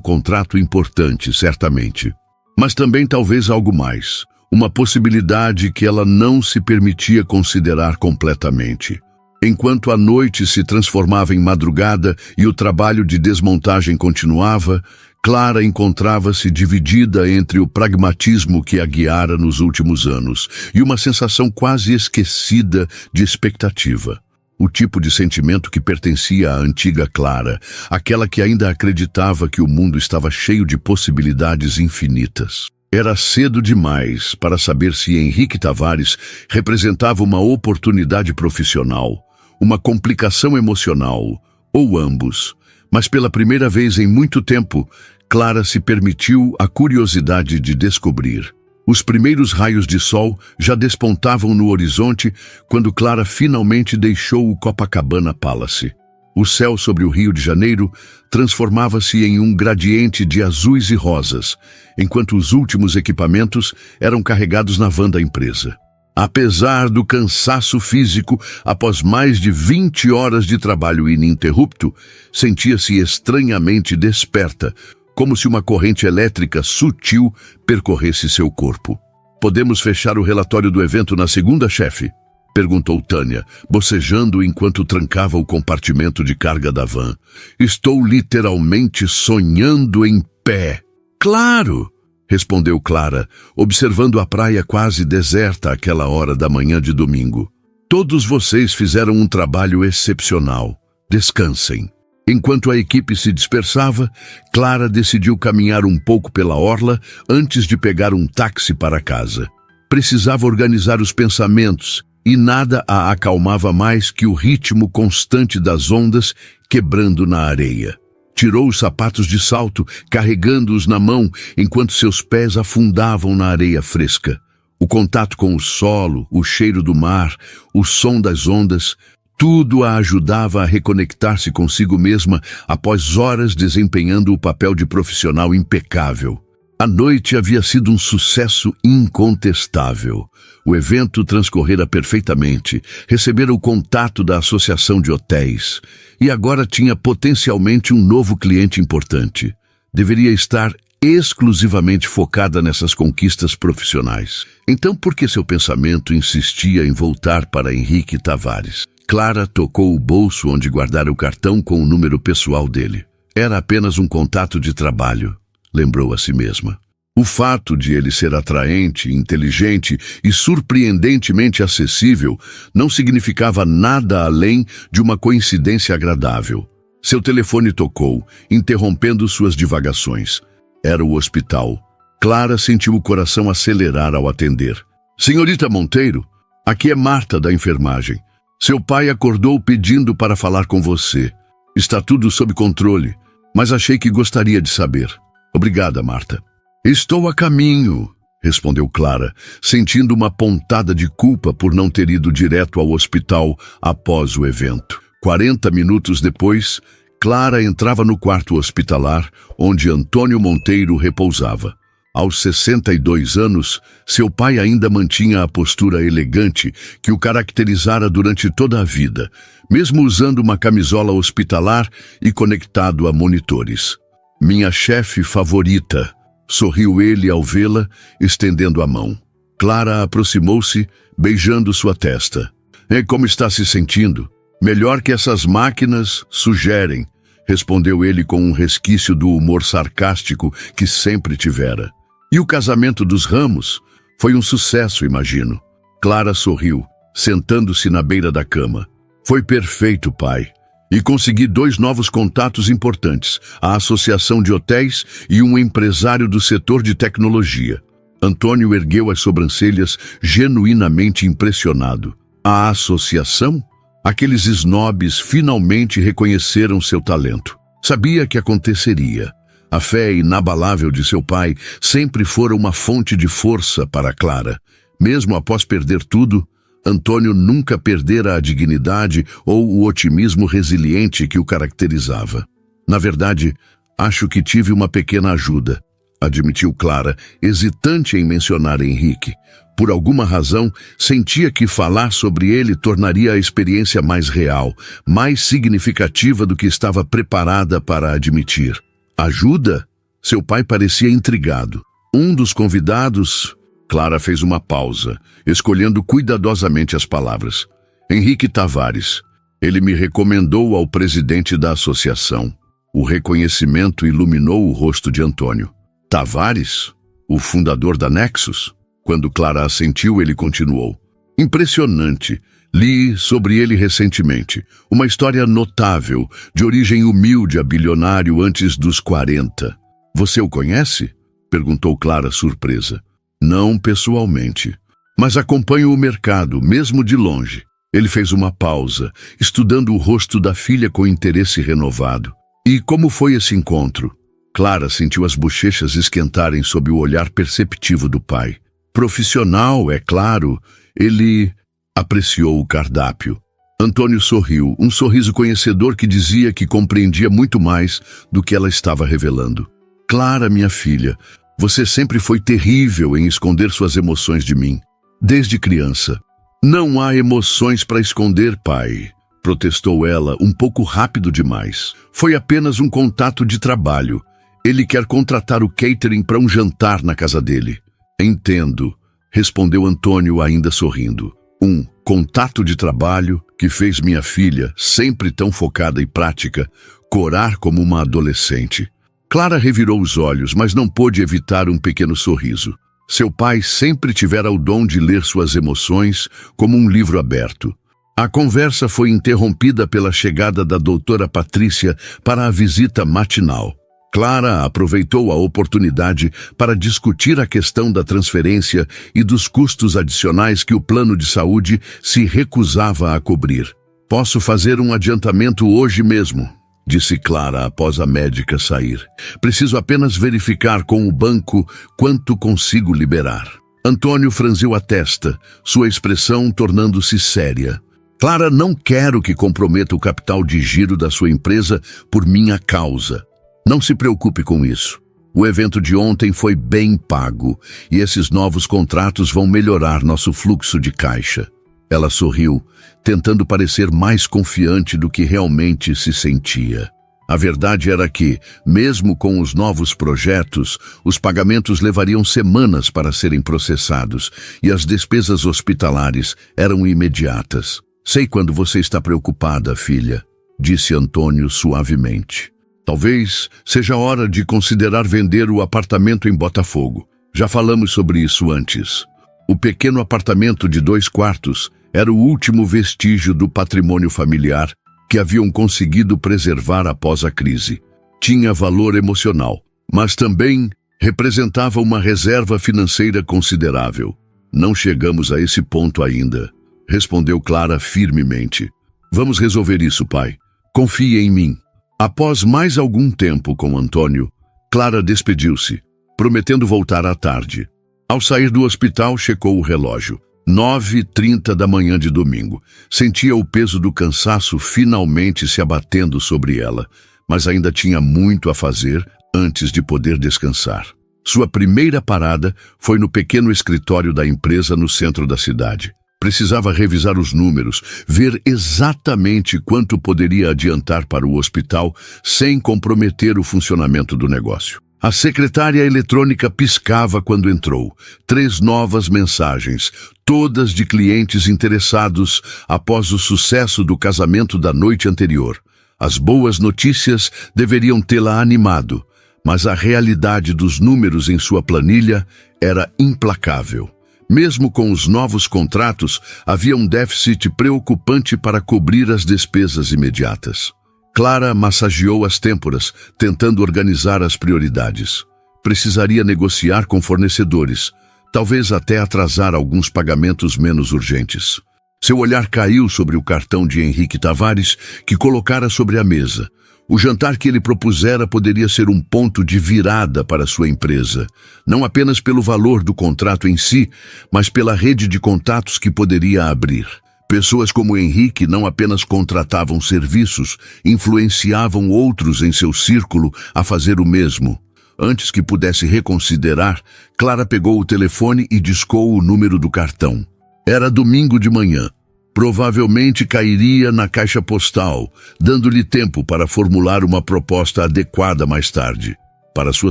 contrato importante, certamente. Mas também talvez algo mais, uma possibilidade que ela não se permitia considerar completamente. Enquanto a noite se transformava em madrugada e o trabalho de desmontagem continuava, Clara encontrava-se dividida entre o pragmatismo que a guiara nos últimos anos e uma sensação quase esquecida de expectativa. O tipo de sentimento que pertencia à antiga Clara, aquela que ainda acreditava que o mundo estava cheio de possibilidades infinitas. Era cedo demais para saber se Henrique Tavares representava uma oportunidade profissional, uma complicação emocional, ou ambos. Mas pela primeira vez em muito tempo, Clara se permitiu a curiosidade de descobrir. Os primeiros raios de sol já despontavam no horizonte quando Clara finalmente deixou o Copacabana Palace. O céu sobre o Rio de Janeiro transformava-se em um gradiente de azuis e rosas, enquanto os últimos equipamentos eram carregados na van da empresa. Apesar do cansaço físico, após mais de 20 horas de trabalho ininterrupto, sentia-se estranhamente desperta, como se uma corrente elétrica sutil percorresse seu corpo. "Podemos fechar o relatório do evento na segunda, chefe?" perguntou Tânia, bocejando enquanto trancava o compartimento de carga da van. "Estou literalmente sonhando em pé." "Claro!" respondeu Clara, observando a praia quase deserta àquela hora da manhã de domingo. "Todos vocês fizeram um trabalho excepcional. Descansem." Enquanto a equipe se dispersava, Clara decidiu caminhar um pouco pela orla antes de pegar um táxi para casa. Precisava organizar os pensamentos e nada a acalmava mais que o ritmo constante das ondas quebrando na areia. Tirou os sapatos de salto, carregando-os na mão, enquanto seus pés afundavam na areia fresca. O contato com o solo, o cheiro do mar, o som das ondas, tudo a ajudava a reconectar-se consigo mesma após horas desempenhando o papel de profissional impecável. A noite havia sido um sucesso incontestável. O evento transcorrera perfeitamente, recebera o contato da Associação de Hotéis e agora tinha potencialmente um novo cliente importante. Deveria estar exclusivamente focada nessas conquistas profissionais. Então, por que seu pensamento insistia em voltar para Henrique Tavares? Clara tocou o bolso onde guardara o cartão com o número pessoal dele. Era apenas um contato de trabalho, lembrou a si mesma. O fato de ele ser atraente, inteligente e surpreendentemente acessível não significava nada além de uma coincidência agradável. Seu telefone tocou, interrompendo suas divagações. Era o hospital. Clara sentiu o coração acelerar ao atender. "Senhorita Monteiro, aqui é Marta da enfermagem. Seu pai acordou pedindo para falar com você. Está tudo sob controle, mas achei que gostaria de saber." "Obrigada, Marta." "Estou a caminho", respondeu Clara, sentindo uma pontada de culpa por não ter ido direto ao hospital após o evento. 40 minutos depois, Clara entrava no quarto hospitalar, onde Antônio Monteiro repousava. Aos 62 anos, seu pai ainda mantinha a postura elegante que o caracterizara durante toda a vida, mesmo usando uma camisola hospitalar e conectado a monitores. "Minha chefe favorita", sorriu ele ao vê-la, estendendo a mão. Clara aproximou-se, beijando sua testa. "E como está se sentindo?" "Melhor que essas máquinas sugerem", respondeu ele com um resquício do humor sarcástico que sempre tivera. "E o casamento dos Ramos? Foi um sucesso, imagino." Clara sorriu, sentando-se na beira da cama. "Foi perfeito, pai. E consegui 2 novos contatos importantes, a Associação de Hotéis e um empresário do setor de tecnologia." Antônio ergueu as sobrancelhas, genuinamente impressionado. A associação? Aqueles snobs finalmente reconheceram seu talento. Sabia que aconteceria. A fé inabalável de seu pai sempre fora uma fonte de força para Clara. Mesmo após perder tudo, Antônio nunca perdera a dignidade ou o otimismo resiliente que o caracterizava. Na verdade, acho que tive uma pequena ajuda, admitiu Clara, hesitante em mencionar Henrique. Por alguma razão, sentia que falar sobre ele tornaria a experiência mais real, mais significativa do que estava preparada para admitir. Ajuda? Seu pai parecia intrigado. Um dos convidados... Clara fez uma pausa, escolhendo cuidadosamente as palavras. Henrique Tavares. Ele me recomendou ao presidente da associação. O reconhecimento iluminou o rosto de Antônio. Tavares? O fundador da Nexus? Quando Clara assentiu, ele continuou. Impressionante. Li sobre ele recentemente. Uma história notável, de origem humilde a bilionário antes dos 40. Você o conhece? Perguntou Clara, surpresa. Não pessoalmente, mas acompanho o mercado, mesmo de longe. Ele fez uma pausa, estudando o rosto da filha com interesse renovado. E como foi esse encontro? Clara sentiu as bochechas esquentarem sob o olhar perceptivo do pai. Profissional, é claro, ele apreciou o cardápio. Antônio sorriu, um sorriso conhecedor que dizia que compreendia muito mais do que ela estava revelando. Clara, minha filha, você sempre foi terrível em esconder suas emoções de mim. Desde criança. Não há emoções para esconder, pai, protestou ela, um pouco rápido demais. Foi apenas um contato de trabalho. Ele quer contratar o catering para um jantar na casa dele. Entendo, respondeu Antônio ainda sorrindo. Um contato de trabalho que fez minha filha, sempre tão focada e prática, corar como uma adolescente. Clara revirou os olhos, mas não pôde evitar um pequeno sorriso. Seu pai sempre tivera o dom de ler suas emoções como um livro aberto. A conversa foi interrompida pela chegada da doutora Patrícia para a visita matinal. Clara aproveitou a oportunidade para discutir a questão da transferência e dos custos adicionais que o plano de saúde se recusava a cobrir. Posso fazer um adiantamento hoje mesmo, disse Clara após a médica sair. Preciso apenas verificar com o banco quanto consigo liberar. Antônio franziu a testa, sua expressão tornando-se séria. Clara, não quero que comprometa o capital de giro da sua empresa por minha causa. Não se preocupe com isso. O evento de ontem foi bem pago e esses novos contratos vão melhorar nosso fluxo de caixa. Ela sorriu, tentando parecer mais confiante do que realmente se sentia. A verdade era que, mesmo com os novos projetos, os pagamentos levariam semanas para serem processados e as despesas hospitalares eram imediatas. Sei quando você está preocupada, filha, disse Antônio suavemente. Talvez seja hora de considerar vender o apartamento em Botafogo. Já falamos sobre isso antes. O pequeno apartamento de 2 quartos era o último vestígio do patrimônio familiar que haviam conseguido preservar após a crise. Tinha valor emocional, mas também representava uma reserva financeira considerável. Não chegamos a esse ponto ainda, respondeu Clara firmemente. Vamos resolver isso, pai. Confie em mim. Após mais algum tempo com Antônio, Clara despediu-se, prometendo voltar à tarde. Ao sair do hospital, checou o relógio. 9h30 da manhã de domingo. Sentia o peso do cansaço finalmente se abatendo sobre ela, mas ainda tinha muito a fazer antes de poder descansar. Sua primeira parada foi no pequeno escritório da empresa no centro da cidade. Precisava revisar os números, ver exatamente quanto poderia adiantar para o hospital sem comprometer o funcionamento do negócio. A secretária eletrônica piscava quando entrou. 3 novas mensagens, todas de clientes interessados após o sucesso do casamento da noite anterior. As boas notícias deveriam tê-la animado, mas a realidade dos números em sua planilha era implacável. Mesmo com os novos contratos, havia um déficit preocupante para cobrir as despesas imediatas. Clara massageou as têmporas, tentando organizar as prioridades. Precisaria negociar com fornecedores, talvez até atrasar alguns pagamentos menos urgentes. Seu olhar caiu sobre o cartão de Henrique Tavares, que colocara sobre a mesa. O jantar que ele propusera poderia ser um ponto de virada para sua empresa, não apenas pelo valor do contrato em si, mas pela rede de contatos que poderia abrir. Pessoas como Henrique não apenas contratavam serviços, influenciavam outros em seu círculo a fazer o mesmo. Antes que pudesse reconsiderar, Clara pegou o telefone e discou o número do cartão. Era domingo de manhã. Provavelmente cairia na caixa postal, dando-lhe tempo para formular uma proposta adequada mais tarde. Para sua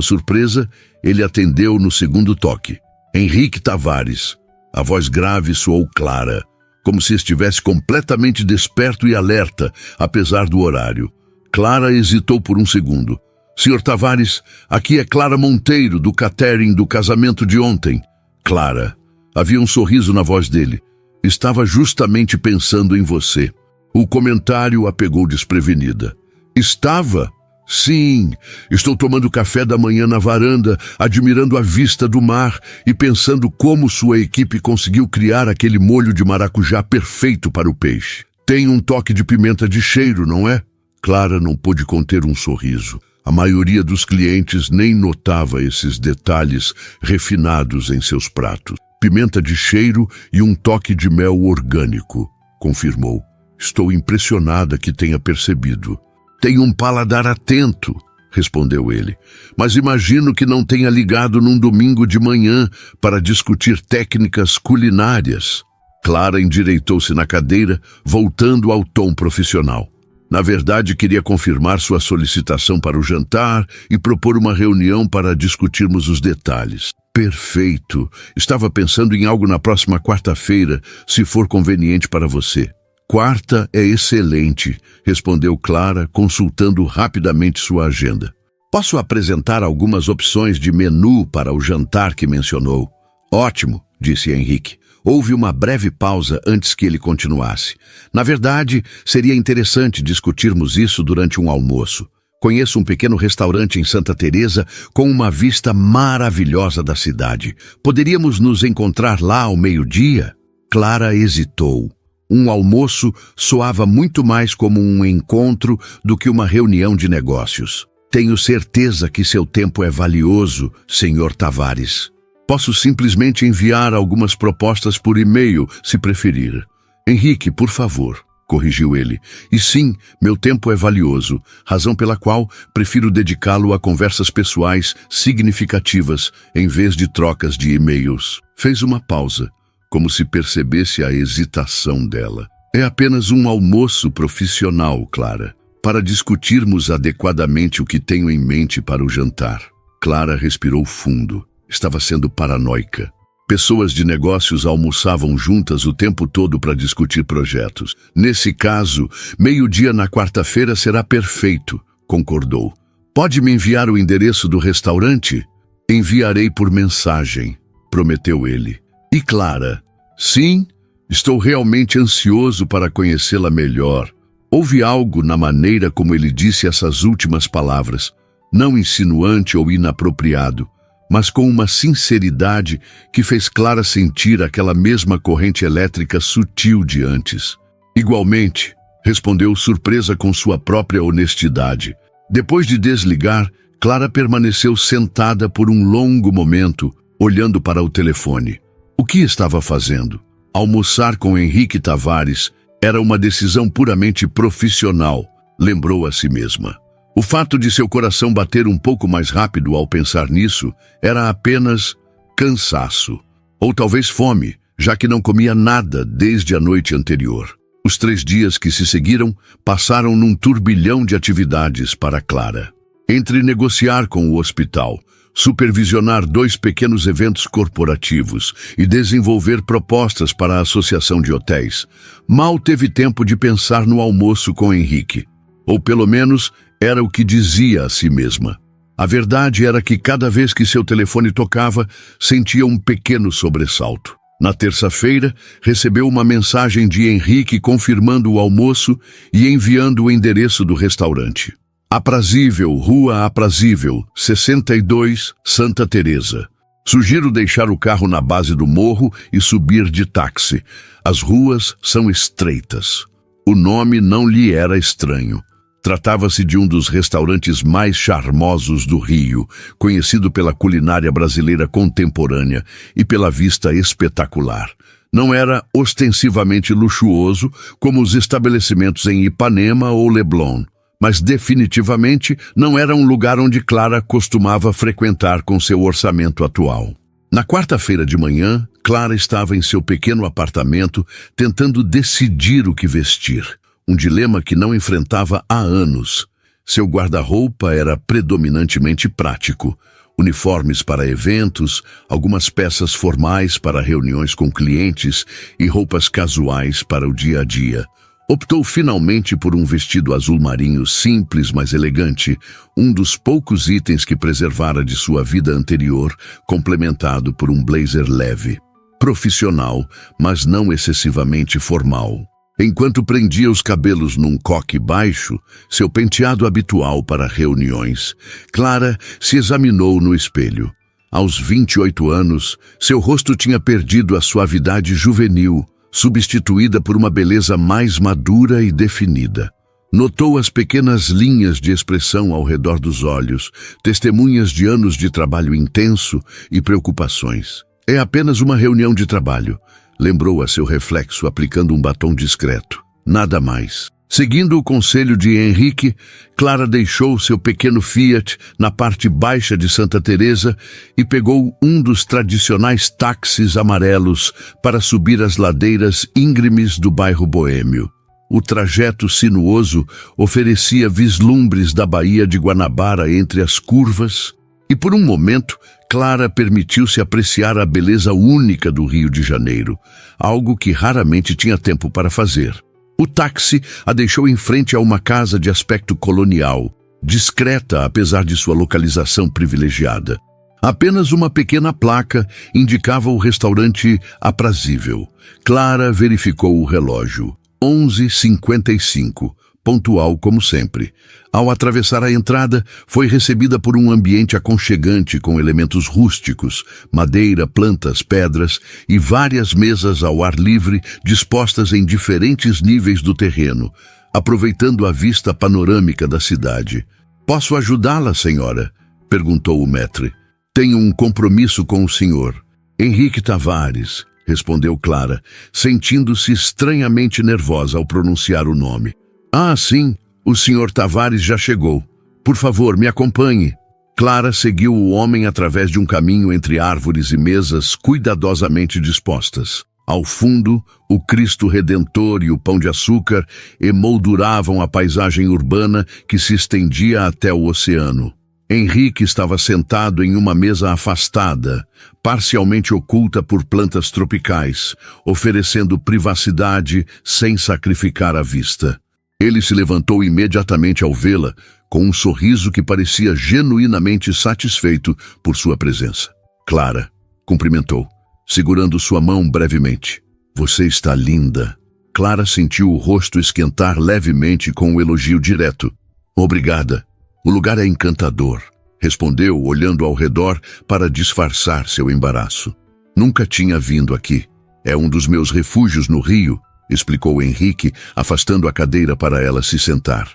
surpresa, ele atendeu no segundo toque. Henrique Tavares. A voz grave soou clara, como se estivesse completamente desperto e alerta, apesar do horário. Clara hesitou por um segundo. Sr. Tavares, aqui é Clara Monteiro, do catering do casamento de ontem. Clara. Havia um sorriso na voz dele. Estava justamente pensando em você. O comentário a pegou desprevenida. Estava? Sim, estou tomando café da manhã na varanda, admirando a vista do mar e pensando como sua equipe conseguiu criar aquele molho de maracujá perfeito para o peixe. Tem um toque de pimenta de cheiro, não é? Clara não pôde conter um sorriso. A maioria dos clientes nem notava esses detalhes refinados em seus pratos. Pimenta de cheiro e um toque de mel orgânico, confirmou. Estou impressionada que tenha percebido. Tenho um paladar atento, respondeu ele, mas imagino que não tenha ligado num domingo de manhã para discutir técnicas culinárias. Clara endireitou-se na cadeira, voltando ao tom profissional. Na verdade, queria confirmar sua solicitação para o jantar e propor uma reunião para discutirmos os detalhes. Perfeito. Estava pensando em algo na próxima quarta-feira, se for conveniente para você. Quarta é excelente, respondeu Clara, consultando rapidamente sua agenda. Posso apresentar algumas opções de menu para o jantar que mencionou? Ótimo, disse Henrique. Houve uma breve pausa antes que ele continuasse. Na verdade, seria interessante discutirmos isso durante um almoço. Conheço um pequeno restaurante em Santa Teresa com uma vista maravilhosa da cidade. Poderíamos nos encontrar lá ao meio-dia? Clara hesitou. Um almoço soava muito mais como um encontro do que uma reunião de negócios. Tenho certeza que seu tempo é valioso, Sr. Tavares. Posso simplesmente enviar algumas propostas por e-mail, se preferir. Henrique, por favor, corrigiu ele. E sim, meu tempo é valioso, razão pela qual prefiro dedicá-lo a conversas pessoais significativas em vez de trocas de e-mails. Fez uma pausa, como se percebesse a hesitação dela. É apenas um almoço profissional, Clara, para discutirmos adequadamente o que tenho em mente para o jantar. Clara respirou fundo. Estava sendo paranoica. Pessoas de negócios almoçavam juntas o tempo todo para discutir projetos. Nesse caso, meio-dia na quarta-feira será perfeito, concordou. Pode me enviar o endereço do restaurante? Enviarei por mensagem, prometeu ele. E Clara? Sim, estou realmente ansioso para conhecê-la melhor. Houve algo na maneira como ele disse essas últimas palavras, não insinuante ou inapropriado, mas com uma sinceridade que fez Clara sentir aquela mesma corrente elétrica sutil de antes. Igualmente, respondeu surpresa com sua própria honestidade. Depois de desligar, Clara permaneceu sentada por um longo momento, olhando para o telefone. O que estava fazendo? Almoçar com Henrique Tavares era uma decisão puramente profissional, lembrou a si mesma. O fato de seu coração bater um pouco mais rápido ao pensar nisso era apenas cansaço, ou talvez fome, já que não comia nada desde a noite anterior. Os 3 dias que se seguiram passaram num turbilhão de atividades para Clara. Entre negociar com o hospital, supervisionar 2 pequenos eventos corporativos e desenvolver propostas para a Associação de Hotéis, mal teve tempo de pensar no almoço com Henrique. Ou pelo menos era o que dizia a si mesma. A verdade era que cada vez que seu telefone tocava, sentia um pequeno sobressalto. Na terça-feira, recebeu uma mensagem de Henrique confirmando o almoço e enviando o endereço do restaurante. Aprazível, Rua Aprazível, 62, Santa Teresa. Sugiro deixar o carro na base do morro e subir de táxi. As ruas são estreitas. O nome não lhe era estranho. Tratava-se de um dos restaurantes mais charmosos do Rio, conhecido pela culinária brasileira contemporânea e pela vista espetacular. Não era ostensivamente luxuoso como os estabelecimentos em Ipanema ou Leblon, mas definitivamente não era um lugar onde Clara costumava frequentar com seu orçamento atual. Na quarta-feira de manhã, Clara estava em seu pequeno apartamento tentando decidir o que vestir, um dilema que não enfrentava há anos. Seu guarda-roupa era predominantemente prático, uniformes para eventos, algumas peças formais para reuniões com clientes e roupas casuais para o dia a dia. Optou finalmente por um vestido azul marinho simples, mas elegante, um dos poucos itens que preservara de sua vida anterior, complementado por um blazer leve, profissional, mas não excessivamente formal. Enquanto prendia os cabelos num coque baixo, seu penteado habitual para reuniões, Clara se examinou no espelho. Aos 28 anos, seu rosto tinha perdido a suavidade juvenil, substituída por uma beleza mais madura e definida. Notou as pequenas linhas de expressão ao redor dos olhos, testemunhas de anos de trabalho intenso e preocupações. É apenas uma reunião de trabalho, lembrou a seu reflexo aplicando um batom discreto. Nada mais. Seguindo o conselho de Henrique, Clara deixou seu pequeno Fiat na parte baixa de Santa Teresa e pegou um dos tradicionais táxis amarelos para subir as ladeiras íngremes do bairro boêmio. O trajeto sinuoso oferecia vislumbres da Baía de Guanabara entre as curvas e, por um momento, Clara permitiu-se apreciar a beleza única do Rio de Janeiro, algo que raramente tinha tempo para fazer. O táxi a deixou em frente a uma casa de aspecto colonial, discreta apesar de sua localização privilegiada. Apenas uma pequena placa indicava o restaurante aprazível. Clara verificou o relógio. 11h55, pontual como sempre. Ao atravessar a entrada, foi recebida por um ambiente aconchegante com elementos rústicos, madeira, plantas, pedras e várias mesas ao ar livre dispostas em diferentes níveis do terreno, aproveitando a vista panorâmica da cidade. "Posso ajudá-la, senhora?" perguntou o maître. "Tenho um compromisso com o senhor." "Henrique Tavares", respondeu Clara, sentindo-se estranhamente nervosa ao pronunciar o nome. "Ah, sim, o senhor Tavares já chegou. Por favor, me acompanhe." Clara seguiu o homem através de um caminho entre árvores e mesas cuidadosamente dispostas. Ao fundo, o Cristo Redentor e o Pão de Açúcar emolduravam a paisagem urbana que se estendia até o oceano. Henrique estava sentado em uma mesa afastada, parcialmente oculta por plantas tropicais, oferecendo privacidade sem sacrificar a vista. Ele se levantou imediatamente ao vê-la, com um sorriso que parecia genuinamente satisfeito por sua presença. "Clara", cumprimentou, segurando sua mão brevemente. "Você está linda." Clara sentiu o rosto esquentar levemente com um elogio direto. "Obrigada. O lugar é encantador", respondeu, olhando ao redor para disfarçar seu embaraço. "Nunca tinha vindo aqui. É um dos meus refúgios no Rio", explicou Henrique, afastando a cadeira para ela se sentar.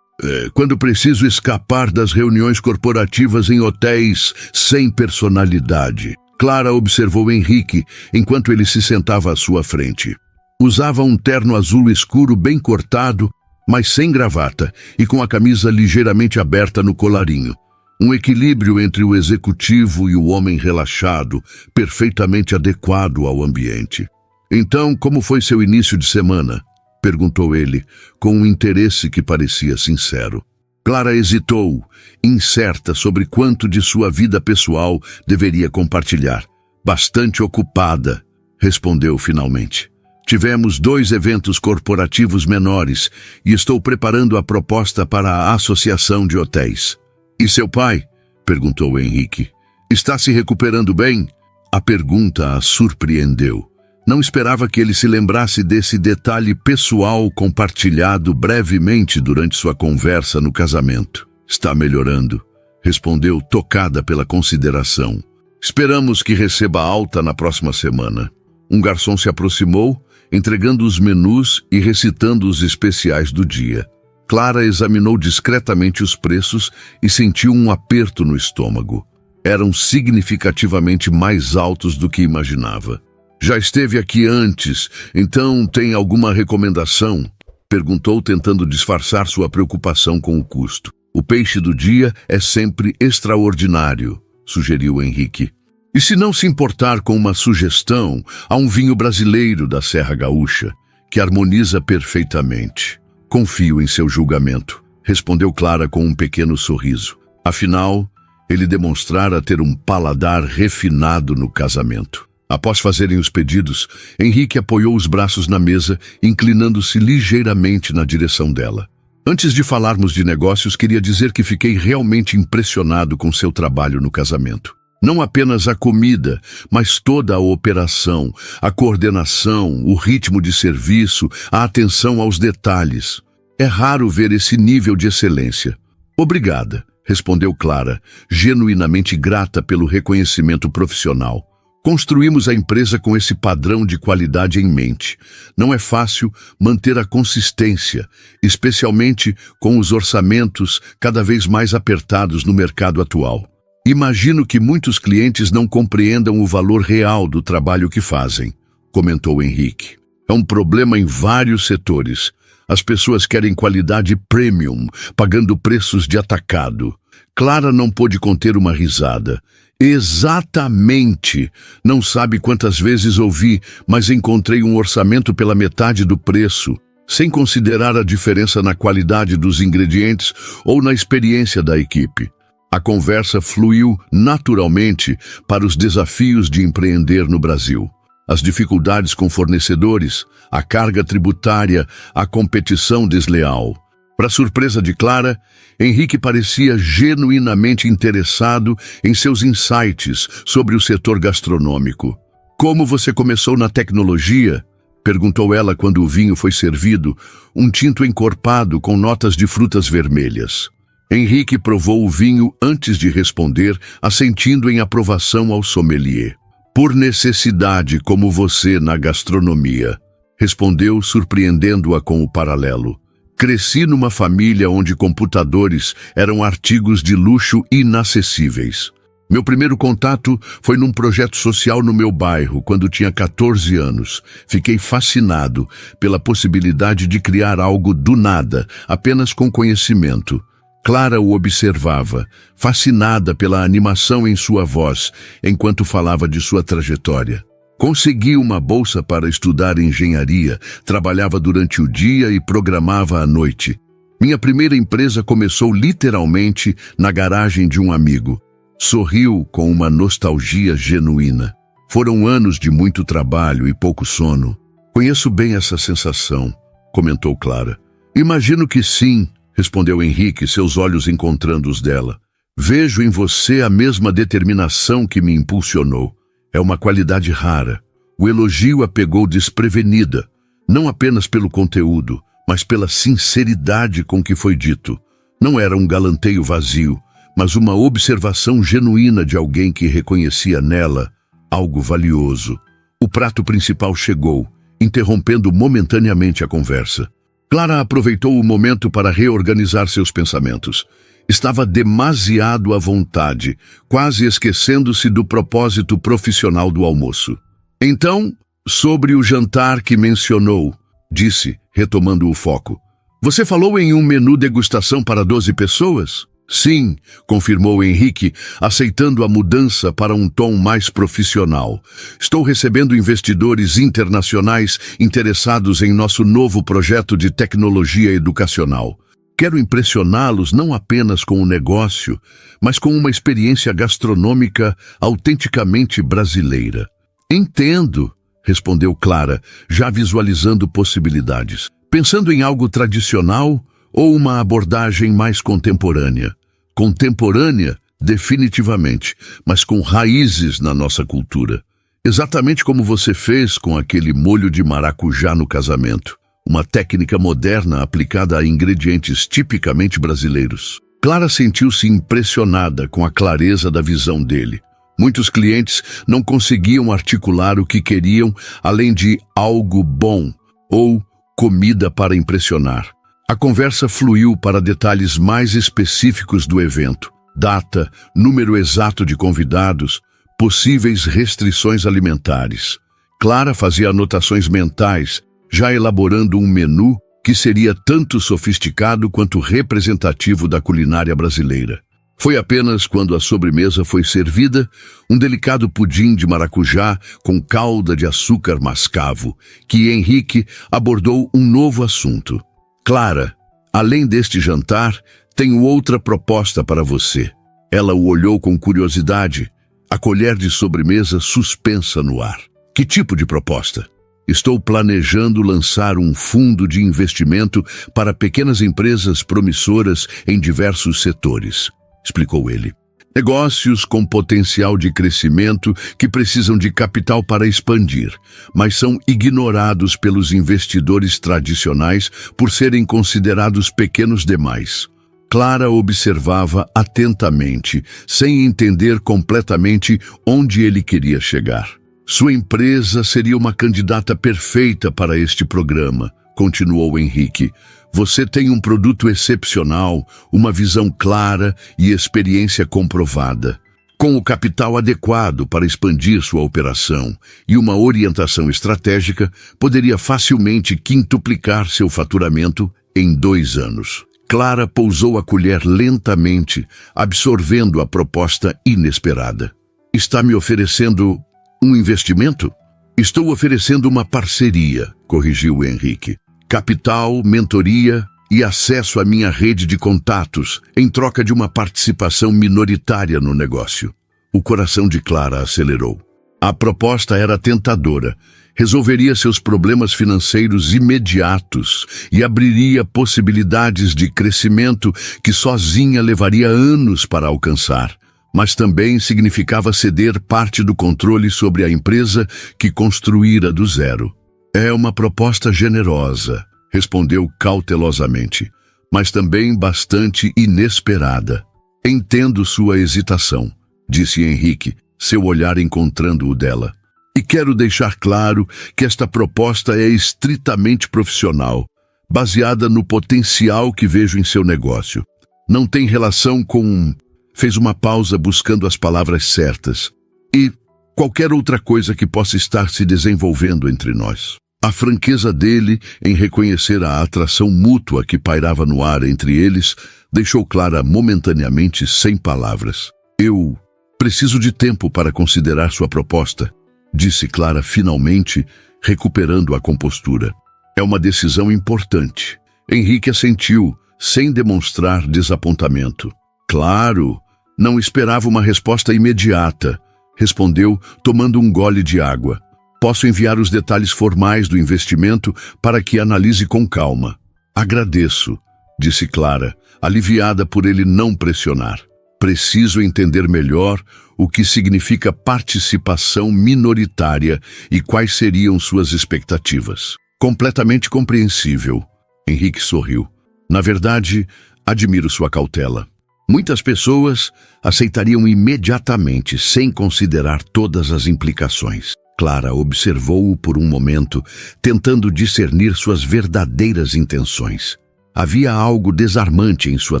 "Quando preciso escapar das reuniões corporativas em hotéis sem personalidade." Clara observou Henrique enquanto ele se sentava à sua frente. Usava um terno azul escuro bem cortado, mas sem gravata, e com a camisa ligeiramente aberta no colarinho. Um equilíbrio entre o executivo e o homem relaxado, perfeitamente adequado ao ambiente. "Então, como foi seu início de semana?" perguntou ele, com um interesse que parecia sincero. Clara hesitou, incerta sobre quanto de sua vida pessoal deveria compartilhar. "Bastante ocupada", respondeu finalmente. "Tivemos 2 eventos corporativos menores e estou preparando a proposta para a Associação de Hotéis." "E seu pai?" perguntou Henrique. "Está se recuperando bem?" A pergunta a surpreendeu. Não esperava que ele se lembrasse desse detalhe pessoal compartilhado brevemente durante sua conversa no casamento. "Está melhorando", respondeu, tocada pela consideração. Esperamos que receba alta na próxima semana. Um garçom se aproximou, entregando os menus e recitando os especiais do dia. Clara examinou discretamente os preços e sentiu um aperto no estômago. Eram significativamente mais altos do que imaginava. Já esteve aqui antes, então tem alguma recomendação? Perguntou, tentando disfarçar sua preocupação com o custo. O peixe do dia é sempre extraordinário, sugeriu Henrique. E se não se importar com uma sugestão, há um vinho brasileiro da Serra Gaúcha, que harmoniza perfeitamente. Confio em seu julgamento, respondeu Clara com um pequeno sorriso. Afinal, ele demonstrara ter um paladar refinado no casamento. Após fazerem os pedidos, Henrique apoiou os braços na mesa, inclinando-se ligeiramente na direção dela. Antes de falarmos de negócios, queria dizer que fiquei realmente impressionado com seu trabalho no casamento. Não apenas a comida, mas toda a operação, a coordenação, o ritmo de serviço, a atenção aos detalhes. É raro ver esse nível de excelência. Obrigada, respondeu Clara, genuinamente grata pelo reconhecimento profissional. Construímos a empresa com esse padrão de qualidade em mente. Não é fácil manter a consistência, especialmente com os orçamentos cada vez mais apertados no mercado atual. Imagino que muitos clientes não compreendam o valor real do trabalho que fazem, comentou Henrique. É um problema em vários setores. As pessoas querem qualidade premium, pagando preços de atacado. Clara não pôde conter uma risada. Exatamente! Não sabe quantas vezes ouvi, mas encontrei um orçamento pela metade do preço, sem considerar a diferença na qualidade dos ingredientes ou na experiência da equipe. A conversa fluiu naturalmente para os desafios de empreender no Brasil. As dificuldades com fornecedores, a carga tributária, a competição desleal. Para surpresa de Clara, Henrique parecia genuinamente interessado em seus insights sobre o setor gastronômico. Como você começou na tecnologia? Perguntou ela quando o vinho foi servido, um tinto encorpado com notas de frutas vermelhas. Henrique provou o vinho antes de responder, assentindo em aprovação ao sommelier. Por necessidade, como você na gastronomia, respondeu, surpreendendo-a com o paralelo. Cresci numa família onde computadores eram artigos de luxo inacessíveis. Meu primeiro contato foi num projeto social no meu bairro, quando tinha 14 anos. Fiquei fascinado pela possibilidade de criar algo do nada, apenas com conhecimento. Clara o observava, fascinada pela animação em sua voz, enquanto falava de sua trajetória. Consegui uma bolsa para estudar engenharia, trabalhava durante o dia e programava à noite. Minha primeira empresa começou literalmente na garagem de um amigo. Sorriu com uma nostalgia genuína. Foram anos de muito trabalho e pouco sono. Conheço bem essa sensação, comentou Clara. Imagino que sim, respondeu Henrique, seus olhos encontrando os dela. Vejo em você a mesma determinação que me impulsionou. É uma qualidade rara. O elogio a pegou desprevenida, não apenas pelo conteúdo, mas pela sinceridade com que foi dito. Não era um galanteio vazio, mas uma observação genuína de alguém que reconhecia nela algo valioso. O prato principal chegou, interrompendo momentaneamente a conversa. Clara aproveitou o momento para reorganizar seus pensamentos. Estava demasiado à vontade, quase esquecendo-se do propósito profissional do almoço. Então, sobre o jantar que mencionou, disse, retomando o foco. Você falou em um menu degustação para 12 pessoas? Sim, confirmou Henrique, aceitando a mudança para um tom mais profissional. Estou recebendo investidores internacionais interessados em nosso novo projeto de tecnologia educacional. Quero impressioná-los não apenas com o negócio, mas com uma experiência gastronômica autenticamente brasileira. Entendo, respondeu Clara, já visualizando possibilidades. Pensando em algo tradicional ou uma abordagem mais contemporânea? Contemporânea, definitivamente, mas com raízes na nossa cultura. Exatamente como você fez com aquele molho de maracujá no casamento. Uma técnica moderna aplicada a ingredientes tipicamente brasileiros. Clara sentiu-se impressionada com a clareza da visão dele. Muitos clientes não conseguiam articular o que queriam além de algo bom ou comida para impressionar. A conversa fluiu para detalhes mais específicos do evento: data, número exato de convidados, possíveis restrições alimentares. Clara fazia anotações mentais, já elaborando um menu que seria tanto sofisticado quanto representativo da culinária brasileira. Foi apenas quando a sobremesa foi servida, um delicado pudim de maracujá com calda de açúcar mascavo, que Henrique abordou um novo assunto. Clara, além deste jantar, tenho outra proposta para você. Ela o olhou com curiosidade, a colher de sobremesa suspensa no ar. Que tipo de proposta? Estou planejando lançar um fundo de investimento para pequenas empresas promissoras em diversos setores, explicou ele. Negócios com potencial de crescimento que precisam de capital para expandir, mas são ignorados pelos investidores tradicionais por serem considerados pequenos demais. Clara observava atentamente, sem entender completamente onde ele queria chegar. Sua empresa seria uma candidata perfeita para este programa, continuou Henrique. Você tem um produto excepcional, uma visão clara e experiência comprovada. Com o capital adequado para expandir sua operação e uma orientação estratégica, poderia facilmente quintuplicar seu faturamento em 2 anos. Clara pousou a colher lentamente, absorvendo a proposta inesperada. Está me oferecendo um investimento? Estou oferecendo uma parceria, corrigiu Henrique. Capital, mentoria e acesso à minha rede de contatos em troca de uma participação minoritária no negócio. O coração de Clara acelerou. A proposta era tentadora. Resolveria seus problemas financeiros imediatos e abriria possibilidades de crescimento que sozinha levaria anos para alcançar. Mas também significava ceder parte do controle sobre a empresa que construíra do zero. É uma proposta generosa, respondeu cautelosamente, mas também bastante inesperada. Entendo sua hesitação, disse Henrique, seu olhar encontrando o dela. E quero deixar claro que esta proposta é estritamente profissional, baseada no potencial que vejo em seu negócio. Não tem relação com... Fez uma pausa buscando as palavras certas. E qualquer outra coisa que possa estar se desenvolvendo entre nós. A franqueza dele em reconhecer a atração mútua que pairava no ar entre eles deixou Clara momentaneamente sem palavras. Eu preciso de tempo para considerar sua proposta, disse Clara finalmente, recuperando a compostura. É uma decisão importante. Henrique assentiu, sem demonstrar desapontamento. Claro, não esperava uma resposta imediata, respondeu, tomando um gole de água. Posso enviar os detalhes formais do investimento para que analise com calma. Agradeço, disse Clara, aliviada por ele não pressionar. Preciso entender melhor o que significa participação minoritária e quais seriam suas expectativas. Completamente compreensível. Henrique sorriu. Na verdade, admiro sua cautela. Muitas pessoas aceitariam imediatamente, sem considerar todas as implicações. Clara observou-o por um momento, tentando discernir suas verdadeiras intenções. Havia algo desarmante em sua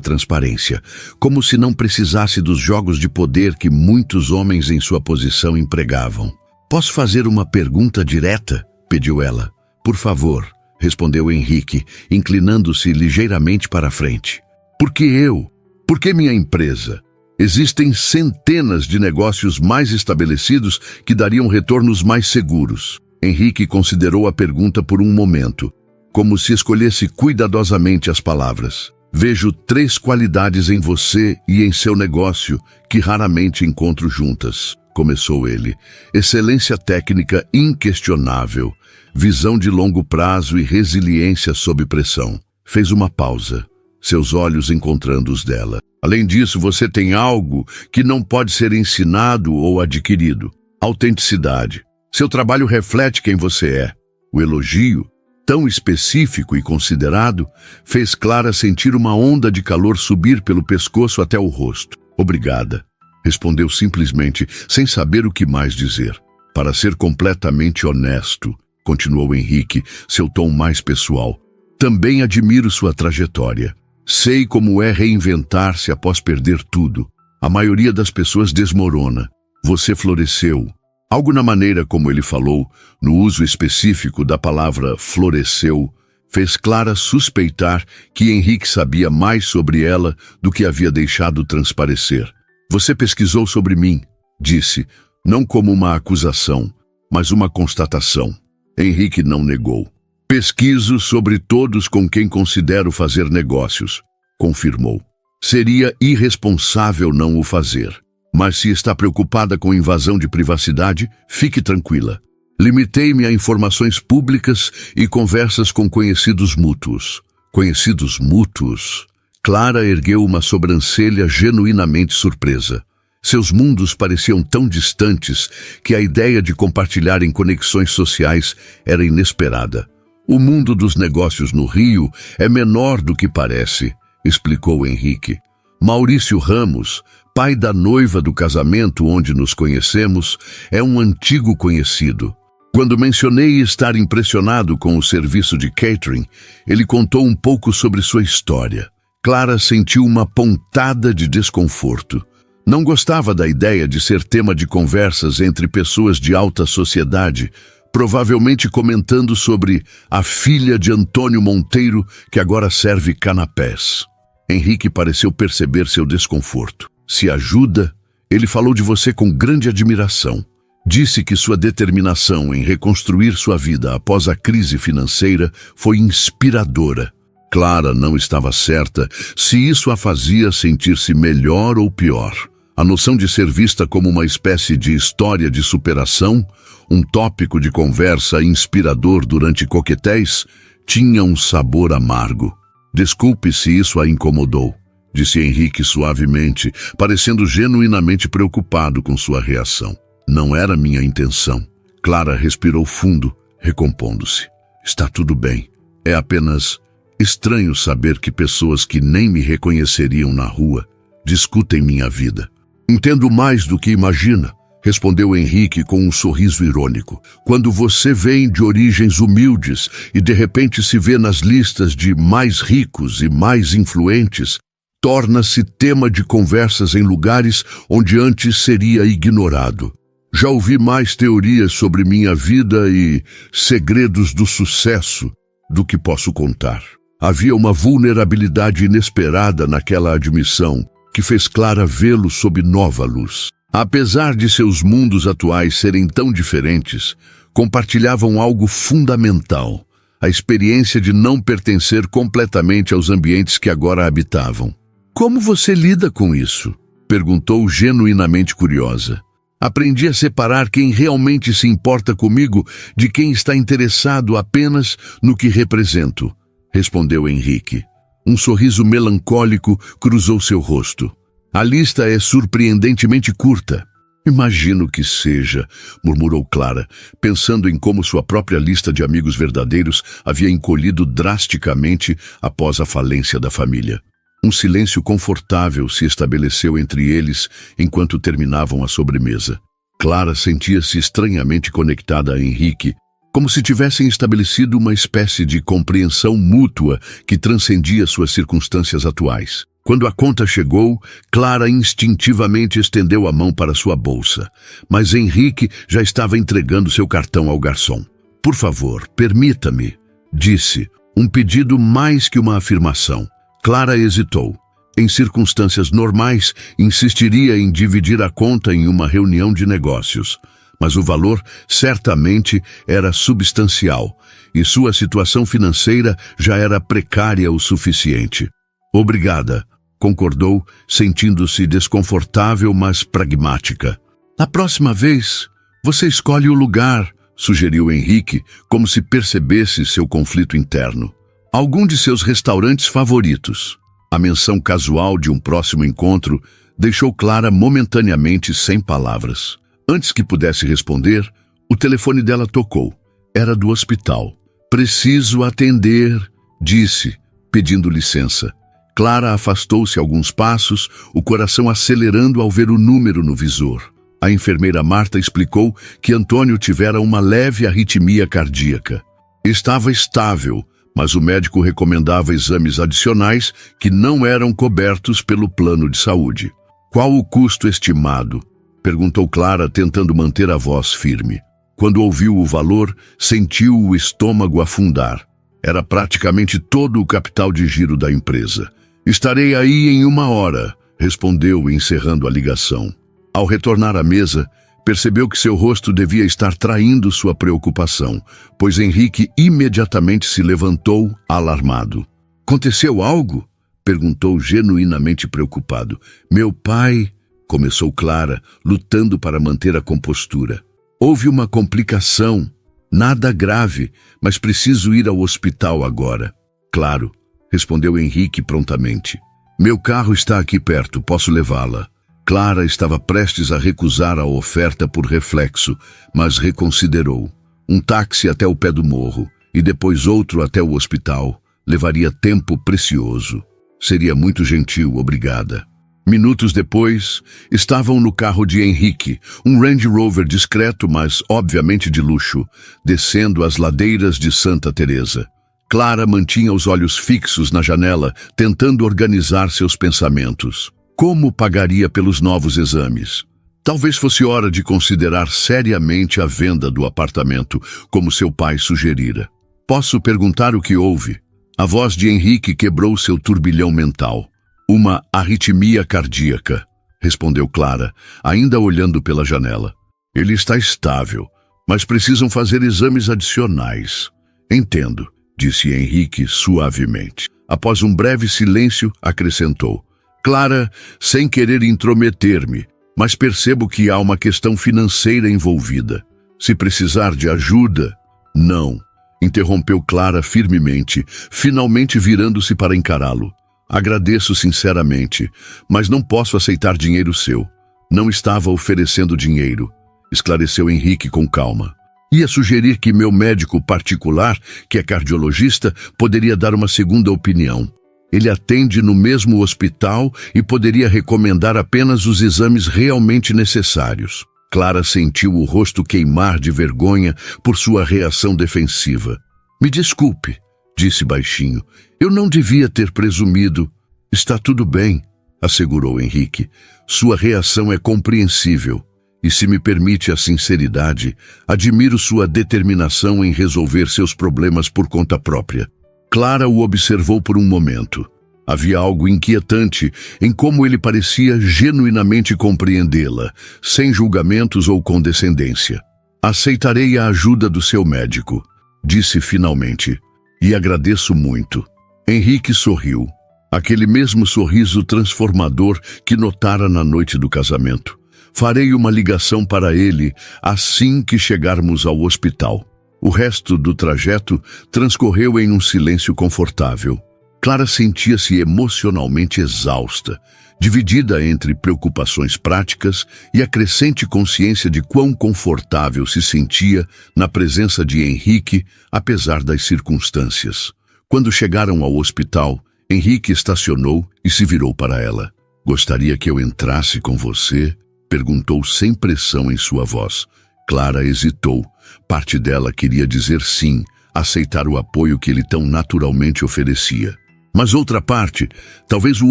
transparência, como se não precisasse dos jogos de poder que muitos homens em sua posição empregavam. Posso fazer uma pergunta direta? Pediu ela. Por favor, respondeu Henrique, inclinando-se ligeiramente para a frente. Por que eu? Por que minha empresa? Existem centenas de negócios mais estabelecidos que dariam retornos mais seguros. Henrique considerou a pergunta por um momento, como se escolhesse cuidadosamente as palavras. Vejo 3 qualidades em você e em seu negócio que raramente encontro juntas, começou ele. Excelência técnica inquestionável, visão de longo prazo e resiliência sob pressão. Fez uma pausa, seus olhos encontrando os dela. Além disso, você tem algo que não pode ser ensinado ou adquirido. Autenticidade. Seu trabalho reflete quem você é. O elogio, tão específico e considerado, fez Clara sentir uma onda de calor subir pelo pescoço até o rosto. Obrigada. respondeu simplesmente, sem saber o que mais dizer. Para ser completamente honesto, continuou Henrique, seu tom mais pessoal, também admiro sua trajetória. Sei como é reinventar-se após perder tudo. A maioria das pessoas desmorona. Você floresceu. Algo na maneira como ele falou, no uso específico da palavra floresceu, fez Clara suspeitar que Henrique sabia mais sobre ela do que havia deixado transparecer. Você pesquisou sobre mim, disse, não como uma acusação, mas uma constatação. Henrique não negou. Pesquiso sobre todos com quem considero fazer negócios, confirmou. Seria irresponsável não o fazer. Mas se está preocupada com invasão de privacidade, fique tranquila. Limitei-me a informações públicas e conversas com conhecidos mútuos. Conhecidos mútuos? Clara ergueu uma sobrancelha genuinamente surpresa. Seus mundos pareciam tão distantes que a ideia de compartilharem conexões sociais era inesperada. O mundo dos negócios no Rio é menor do que parece, explicou Henrique. Maurício Ramos, pai da noiva do casamento onde nos conhecemos, é um antigo conhecido. Quando mencionei estar impressionado com o serviço de catering, ele contou um pouco sobre sua história. Clara sentiu uma pontada de desconforto. Não gostava da ideia de ser tema de conversas entre pessoas de alta sociedade, provavelmente comentando sobre a filha de Antônio Monteiro, que agora serve canapés. Henrique pareceu perceber seu desconforto. Se ajuda, ele falou de você com grande admiração. Disse que sua determinação em reconstruir sua vida após a crise financeira foi inspiradora. Clara não estava certa se isso a fazia sentir-se melhor ou pior. A noção de ser vista como uma espécie de história de superação, um tópico de conversa inspirador durante coquetéis, tinha um sabor amargo. Desculpe se isso a incomodou, disse Henrique suavemente, parecendo genuinamente preocupado com sua reação. Não era minha intenção. Clara respirou fundo, recompondo-se. Está tudo bem. É apenas estranho saber que pessoas que nem me reconheceriam na rua discutem minha vida. Entendo mais do que imagina, respondeu Henrique com um sorriso irônico. Quando você vem de origens humildes e de repente se vê nas listas de mais ricos e mais influentes, torna-se tema de conversas em lugares onde antes seria ignorado. Já ouvi mais teorias sobre minha vida e segredos do sucesso do que posso contar. Havia uma vulnerabilidade inesperada naquela admissão que fez Clara vê-lo sob nova luz. Apesar de seus mundos atuais serem tão diferentes, compartilhavam algo fundamental, a experiência de não pertencer completamente aos ambientes que agora habitavam. Como você lida com isso? Perguntou genuinamente curiosa. Aprendi a separar quem realmente se importa comigo de quem está interessado apenas no que represento, respondeu Henrique. Um sorriso melancólico cruzou seu rosto. A lista é surpreendentemente curta. Imagino que seja, murmurou Clara, pensando em como sua própria lista de amigos verdadeiros havia encolhido drasticamente após a falência da família. Um silêncio confortável se estabeleceu entre eles enquanto terminavam a sobremesa. Clara sentia-se estranhamente conectada a Henrique, como se tivessem estabelecido uma espécie de compreensão mútua que transcendia suas circunstâncias atuais. Quando a conta chegou, Clara instintivamente estendeu a mão para sua bolsa, mas Henrique já estava entregando seu cartão ao garçom. Por favor, permita-me, disse, um pedido mais que uma afirmação. Clara hesitou. Em circunstâncias normais, insistiria em dividir a conta em uma reunião de negócios, mas o valor certamente era substancial e sua situação financeira já era precária o suficiente. Obrigada, concordou, sentindo-se desconfortável, mas pragmática. Na próxima vez, você escolhe o lugar, sugeriu Henrique, como se percebesse seu conflito interno. Algum de seus restaurantes favoritos. A menção casual de um próximo encontro deixou Clara momentaneamente sem palavras. Antes que pudesse responder, o telefone dela tocou. Era do hospital. Preciso atender, disse, pedindo licença. Clara afastou-se alguns passos, o coração acelerando ao ver o número no visor. A enfermeira Marta explicou que Antônio tivera uma leve arritmia cardíaca. Estava estável, mas o médico recomendava exames adicionais que não eram cobertos pelo plano de saúde. Qual o custo estimado? Perguntou Clara, tentando manter a voz firme. Quando ouviu o valor, sentiu o estômago afundar. Era praticamente todo o capital de giro da empresa. Estarei aí em 1 hora, respondeu, encerrando a ligação. Ao retornar à mesa, percebeu que seu rosto devia estar traindo sua preocupação, pois Henrique imediatamente se levantou, alarmado. Aconteceu algo? Perguntou genuinamente preocupado. Meu pai... Começou Clara, lutando para manter a compostura. Houve uma complicação. Nada grave, mas preciso ir ao hospital agora. Claro, respondeu Henrique prontamente. Meu carro está aqui perto, posso levá-la. Clara estava prestes a recusar a oferta por reflexo, mas reconsiderou. Um táxi até o pé do morro e depois outro até o hospital levaria tempo precioso. Seria muito gentil, obrigada. Minutos depois, estavam no carro de Henrique, um Range Rover discreto, mas obviamente de luxo, descendo as ladeiras de Santa Teresa. Clara mantinha os olhos fixos na janela, tentando organizar seus pensamentos. Como pagaria pelos novos exames? Talvez fosse hora de considerar seriamente a venda do apartamento, como seu pai sugerira. Posso perguntar o que houve? A voz de Henrique quebrou seu turbilhão mental. Uma arritmia cardíaca, respondeu Clara, ainda olhando pela janela. Ele está estável, mas precisam fazer exames adicionais. Entendo, disse Henrique suavemente. Após um breve silêncio, acrescentou. Clara, sem querer intrometer-me, mas percebo que há uma questão financeira envolvida. Se precisar de ajuda... Não, interrompeu Clara firmemente, finalmente virando-se para encará-lo. Agradeço sinceramente, mas não posso aceitar dinheiro seu. Não estava oferecendo dinheiro, esclareceu Henrique com calma. Ia sugerir que meu médico particular, que é cardiologista, poderia dar uma segunda opinião. Ele atende no mesmo hospital e poderia recomendar apenas os exames realmente necessários. Clara sentiu o rosto queimar de vergonha por sua reação defensiva. Me desculpe, disse baixinho. Eu não devia ter presumido. Está tudo bem, assegurou Henrique. Sua reação é compreensível. E se me permite a sinceridade, admiro sua determinação em resolver seus problemas por conta própria. Clara o observou por um momento. Havia algo inquietante em como ele parecia genuinamente compreendê-la, sem julgamentos ou condescendência. Aceitarei a ajuda do seu médico, disse finalmente, e agradeço muito. Henrique sorriu, aquele mesmo sorriso transformador que notara na noite do casamento. Farei uma ligação para ele assim que chegarmos ao hospital. O resto do trajeto transcorreu em um silêncio confortável. Clara sentia-se emocionalmente exausta, dividida entre preocupações práticas e a crescente consciência de quão confortável se sentia na presença de Henrique, apesar das circunstâncias. Quando chegaram ao hospital, Henrique estacionou e se virou para ela. Gostaria que eu entrasse com você? Perguntou sem pressão em sua voz. Clara hesitou. Parte dela queria dizer sim, aceitar o apoio que ele tão naturalmente oferecia. Mas outra parte, talvez o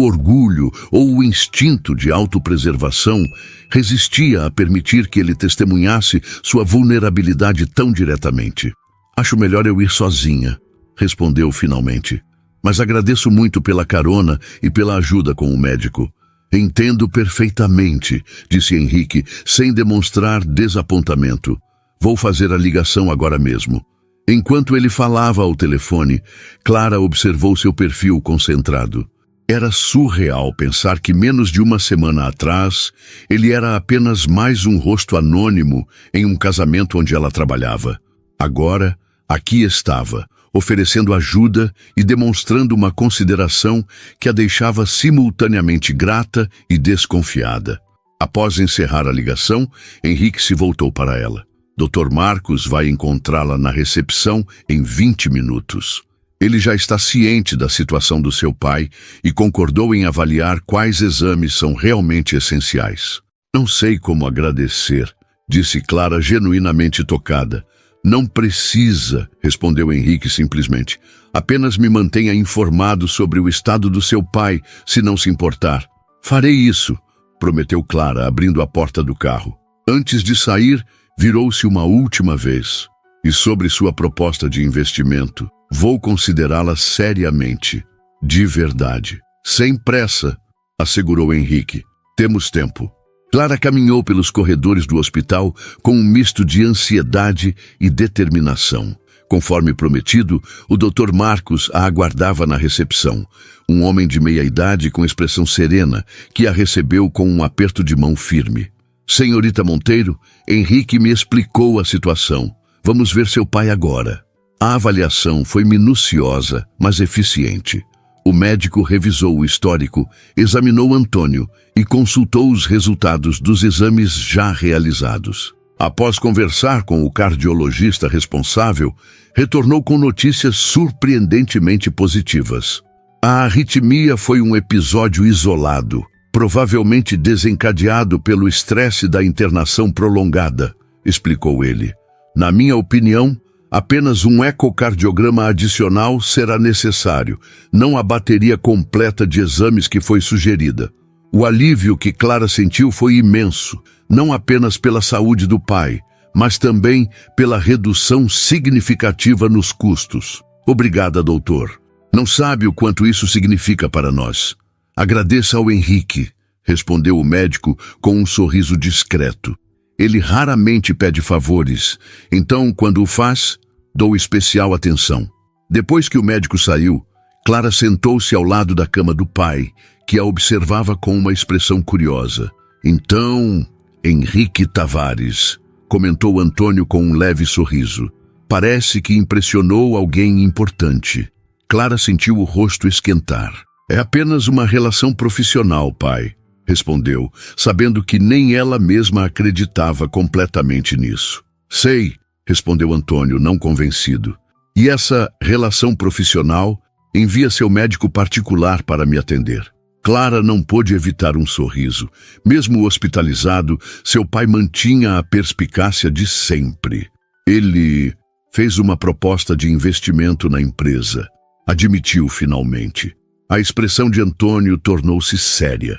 orgulho ou o instinto de autopreservação, resistia a permitir que ele testemunhasse sua vulnerabilidade tão diretamente. Acho melhor eu ir sozinha, respondeu finalmente. Mas agradeço muito pela carona e pela ajuda com o médico. Entendo perfeitamente, disse Henrique, sem demonstrar desapontamento. Vou fazer a ligação agora mesmo. Enquanto ele falava ao telefone, Clara observou seu perfil concentrado. Era surreal pensar que menos de uma semana atrás, ele era apenas mais um rosto anônimo em um casamento onde ela trabalhava. Agora, aqui estava, oferecendo ajuda e demonstrando uma consideração que a deixava simultaneamente grata e desconfiada. Após encerrar a ligação, Henrique se voltou para ela. Dr. Marcos vai encontrá-la na recepção em 20 minutos. Ele já está ciente da situação do seu pai e concordou em avaliar quais exames são realmente essenciais. Não sei como agradecer, disse Clara genuinamente tocada. Não precisa, respondeu Henrique simplesmente. Apenas me mantenha informado sobre o estado do seu pai, se não se importar. Farei isso, prometeu Clara, abrindo a porta do carro. Antes de sair, virou-se uma última vez. E sobre sua proposta de investimento, vou considerá-la seriamente, de verdade. Sem pressa, assegurou Henrique. Temos tempo. Clara caminhou pelos corredores do hospital com um misto de ansiedade e determinação. Conforme prometido, o Dr. Marcos a aguardava na recepção, um homem de meia idade com expressão serena, que a recebeu com um aperto de mão firme. Senhorita Monteiro, Henrique me explicou a situação. Vamos ver seu pai agora. A avaliação foi minuciosa, mas eficiente. O médico revisou o histórico, examinou Antônio e consultou os resultados dos exames já realizados. Após conversar com o cardiologista responsável, retornou com notícias surpreendentemente positivas. A arritmia foi um episódio isolado, provavelmente desencadeado pelo estresse da internação prolongada, explicou ele. Na minha opinião, apenas um ecocardiograma adicional será necessário, não a bateria completa de exames que foi sugerida. O alívio que Clara sentiu foi imenso, não apenas pela saúde do pai, mas também pela redução significativa nos custos. Obrigada, doutor. Não sabe o quanto isso significa para nós. Agradeça ao Henrique, respondeu o médico com um sorriso discreto. Ele raramente pede favores, então, quando o faz, dou especial atenção. Depois que o médico saiu, Clara sentou-se ao lado da cama do pai, que a observava com uma expressão curiosa. Então, Henrique Tavares, comentou Antônio com um leve sorriso. Parece que impressionou alguém importante. Clara sentiu o rosto esquentar. É apenas uma relação profissional, pai, respondeu, sabendo que nem ela mesma acreditava completamente nisso. Sei, respondeu Antônio, não convencido. E essa relação profissional envia seu médico particular para me atender. Clara não pôde evitar um sorriso. Mesmo hospitalizado, seu pai mantinha a perspicácia de sempre. Ele fez uma proposta de investimento na empresa. Admitiu finalmente. A expressão de Antônio tornou-se séria.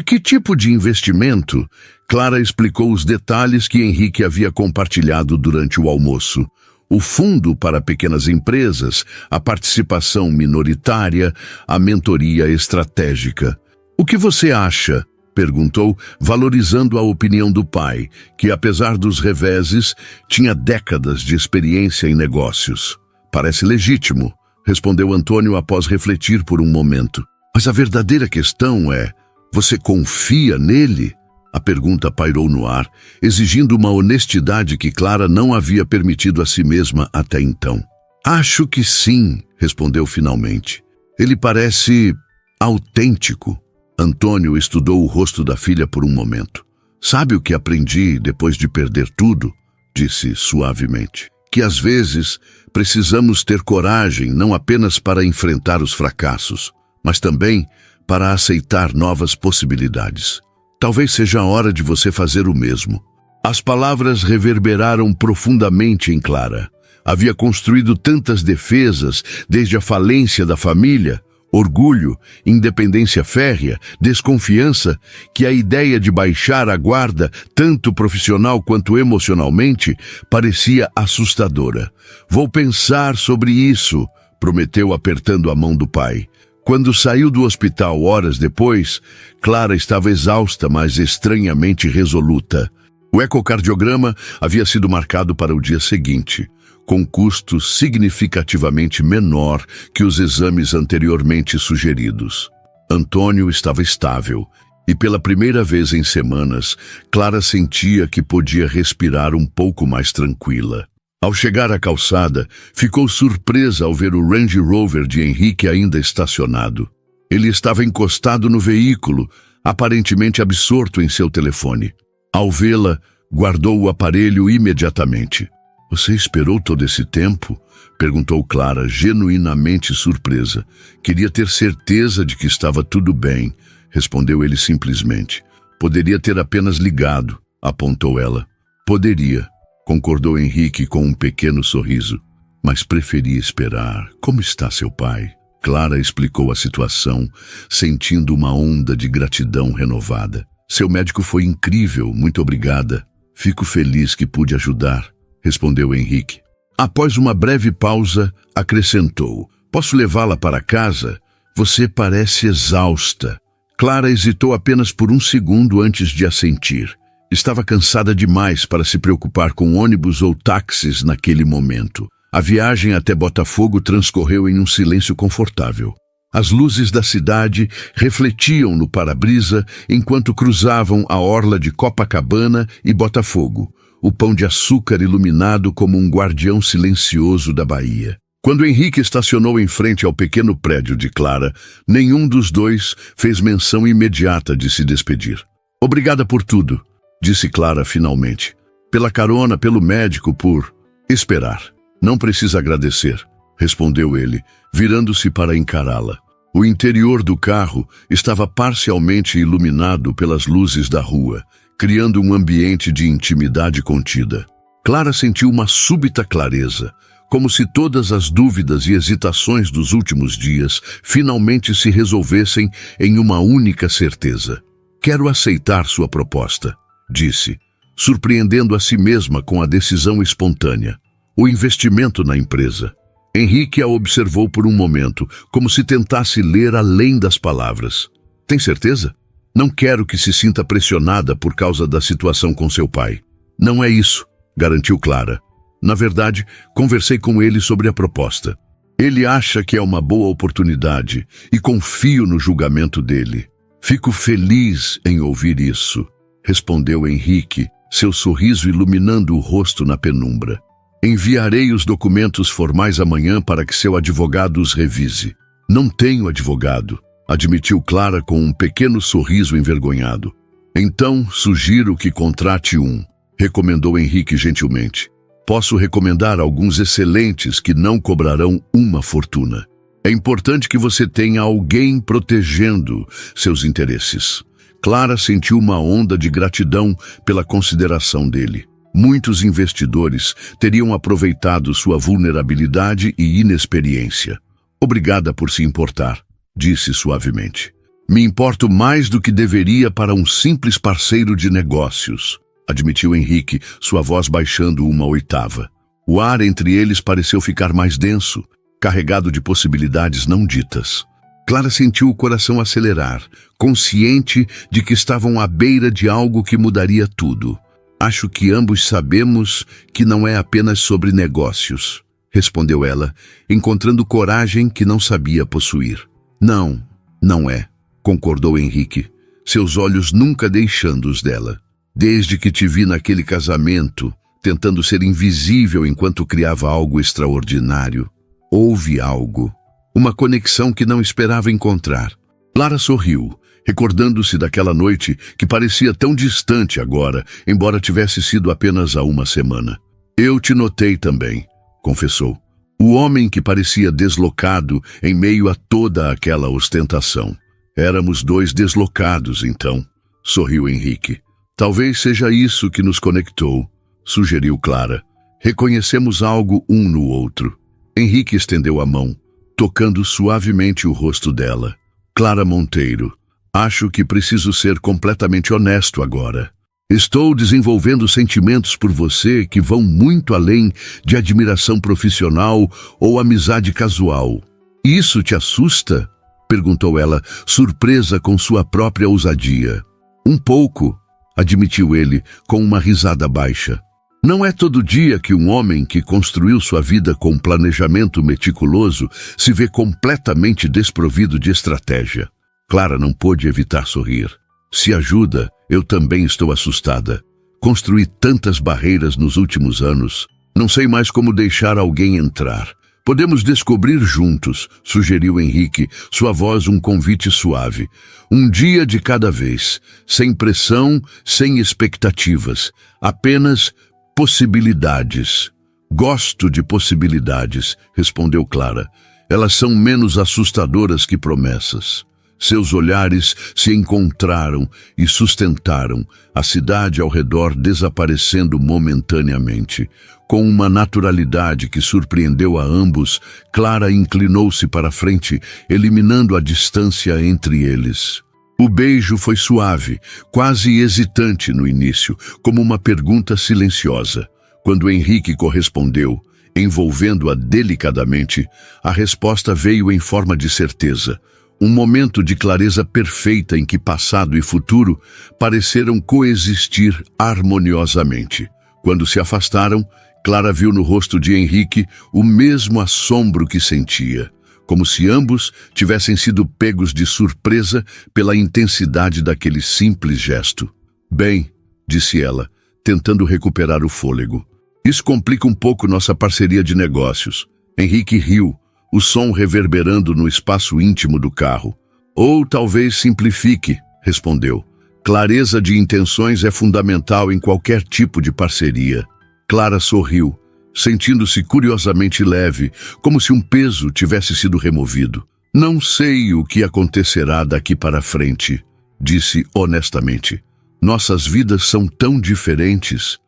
Que tipo de investimento? Clara explicou os detalhes que Henrique havia compartilhado durante o almoço. O fundo para pequenas empresas, a participação minoritária, a mentoria estratégica. O que você acha? Perguntou, valorizando a opinião do pai, que apesar dos reveses, tinha décadas de experiência em negócios. Parece legítimo, respondeu Antônio após refletir por um momento. Mas a verdadeira questão é, você confia nele? A pergunta pairou no ar, exigindo uma honestidade que Clara não havia permitido a si mesma até então. Acho que sim, respondeu finalmente. Ele parece autêntico. Antônio estudou o rosto da filha por um momento. Sabe o que aprendi depois de perder tudo? Disse suavemente. Que às vezes precisamos ter coragem não apenas para enfrentar os fracassos, mas também para aceitar novas possibilidades. Talvez seja a hora de você fazer o mesmo. As palavras reverberaram profundamente em Clara. Havia construído tantas defesas, desde a falência da família, orgulho, independência férrea, desconfiança, que a ideia de baixar a guarda, tanto profissional quanto emocionalmente, parecia assustadora. Vou pensar sobre isso, prometeu apertando a mão do pai. Quando saiu do hospital horas depois, Clara estava exausta, mas estranhamente resoluta. O ecocardiograma havia sido marcado para o dia seguinte, com custo significativamente menor que os exames anteriormente sugeridos. Antônio estava estável, e pela primeira vez em semanas, Clara sentia que podia respirar um pouco mais tranquila. Ao chegar à calçada, ficou surpresa ao ver o Range Rover de Henrique ainda estacionado. Ele estava encostado no veículo, aparentemente absorto em seu telefone. Ao vê-la, guardou o aparelho imediatamente. Você esperou todo esse tempo? Perguntou Clara, genuinamente surpresa. Queria ter certeza de que estava tudo bem, respondeu ele simplesmente. Poderia ter apenas ligado, apontou ela. Poderia, concordou Henrique com um pequeno sorriso. Mas preferia esperar. Como está seu pai? Clara explicou a situação, sentindo uma onda de gratidão renovada. Seu médico foi incrível, muito obrigada. Fico feliz que pude ajudar, respondeu Henrique. Após uma breve pausa, acrescentou: posso levá-la para casa? Você parece exausta. Clara hesitou apenas por um segundo antes de assentir. Estava cansada demais para se preocupar com ônibus ou táxis naquele momento. A viagem até Botafogo transcorreu em um silêncio confortável. As luzes da cidade refletiam no para-brisa enquanto cruzavam a orla de Copacabana e Botafogo, o Pão de Açúcar iluminado como um guardião silencioso da Bahia. Quando Henrique estacionou em frente ao pequeno prédio de Clara, nenhum dos dois fez menção imediata de se despedir. Obrigada por tudo, disse Clara finalmente. Pela carona, pelo médico, por esperar. Não precisa agradecer, respondeu ele, virando-se para encará-la. O interior do carro estava parcialmente iluminado pelas luzes da rua, criando um ambiente de intimidade contida. Clara sentiu uma súbita clareza, como se todas as dúvidas e hesitações dos últimos dias finalmente se resolvessem em uma única certeza. Quero aceitar sua proposta, disse, surpreendendo a si mesma com a decisão espontânea. O investimento na empresa. Henrique a observou por um momento, como se tentasse ler além das palavras. Tem certeza? Não quero que se sinta pressionada por causa da situação com seu pai. Não é isso, garantiu Clara. Na verdade, conversei com ele sobre a proposta. Ele acha que é uma boa oportunidade e confio no julgamento dele. Fico feliz em ouvir isso, respondeu Henrique, seu sorriso iluminando o rosto na penumbra. Enviarei os documentos formais amanhã para que seu advogado os revise. Não tenho advogado, admitiu Clara com um pequeno sorriso envergonhado. Então, sugiro que contrate um, recomendou Henrique gentilmente. Posso recomendar alguns excelentes que não cobrarão uma fortuna. É importante que você tenha alguém protegendo seus interesses. Clara sentiu uma onda de gratidão pela consideração dele. Muitos investidores teriam aproveitado sua vulnerabilidade e inexperiência. Obrigada por se importar, disse suavemente. Me importo mais do que deveria para um simples parceiro de negócios, admitiu Henrique, sua voz baixando uma oitava. O ar entre eles pareceu ficar mais denso, carregado de possibilidades não ditas. Clara sentiu o coração acelerar, consciente de que estavam à beira de algo que mudaria tudo. Acho que ambos sabemos que não é apenas sobre negócios, respondeu ela, encontrando coragem que não sabia possuir. Não, não é, concordou Henrique, seus olhos nunca deixando os dela. Desde que te vi naquele casamento, tentando ser invisível enquanto criava algo extraordinário, houve algo, uma conexão que não esperava encontrar. Clara sorriu, recordando-se daquela noite que parecia tão distante agora, embora tivesse sido apenas há uma semana. Eu te notei também, confessou. O homem que parecia deslocado em meio a toda aquela ostentação. Éramos dois deslocados, então, sorriu Henrique. Talvez seja isso que nos conectou, sugeriu Clara. Reconhecemos algo um no outro. Henrique estendeu a mão, tocando suavemente o rosto dela. Clara Monteiro, acho que preciso ser completamente honesto agora. Estou desenvolvendo sentimentos por você que vão muito além de admiração profissional ou amizade casual. Isso te assusta? Perguntou ela, surpresa com sua própria ousadia. Um pouco, admitiu ele, com uma risada baixa. Não é todo dia que um homem que construiu sua vida com planejamento meticuloso se vê completamente desprovido de estratégia. Clara não pôde evitar sorrir. Se ajuda, eu também estou assustada. Construí tantas barreiras nos últimos anos. Não sei mais como deixar alguém entrar. Podemos descobrir juntos, sugeriu Henrique, sua voz um convite suave. Um dia de cada vez, sem pressão, sem expectativas, apenas possibilidades. Gosto de possibilidades, respondeu Clara. Elas são menos assustadoras que promessas. Seus olhares se encontraram e sustentaram, a cidade ao redor desaparecendo momentaneamente. Com uma naturalidade que surpreendeu a ambos, Clara inclinou-se para a frente, eliminando a distância entre eles. O beijo foi suave, quase hesitante no início, como uma pergunta silenciosa. Quando Henrique correspondeu, envolvendo-a delicadamente, a resposta veio em forma de certeza. Um momento de clareza perfeita em que passado e futuro pareceram coexistir harmoniosamente. Quando se afastaram, Clara viu no rosto de Henrique o mesmo assombro que sentia, como se ambos tivessem sido pegos de surpresa pela intensidade daquele simples gesto. Bem, disse ela, tentando recuperar o fôlego. Isso complica um pouco nossa parceria de negócios. Henrique riu, o som reverberando no espaço íntimo do carro. Ou talvez simplifique, respondeu. Clareza de intenções é fundamental em qualquer tipo de parceria. Clara sorriu, sentindo-se curiosamente leve, como se um peso tivesse sido removido. Não sei o que acontecerá daqui para frente, disse honestamente. Nossas vidas são tão diferentes,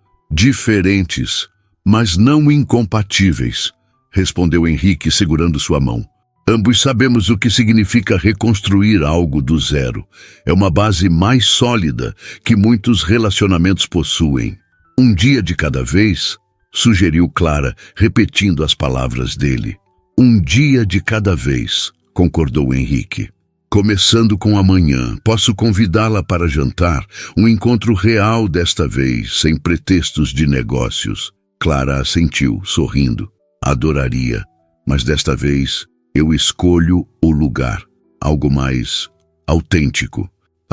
mas não incompatíveis, respondeu Henrique segurando sua mão. Ambos sabemos o que significa reconstruir algo do zero. É uma base mais sólida que muitos relacionamentos possuem. Um dia de cada vez, sugeriu Clara, repetindo as palavras dele. Um dia de cada vez, concordou Henrique. Começando com amanhã, posso convidá-la para jantar, um encontro real desta vez, sem pretextos de negócios. Clara assentiu, sorrindo. Adoraria, mas desta vez eu escolho o lugar, algo mais autêntico.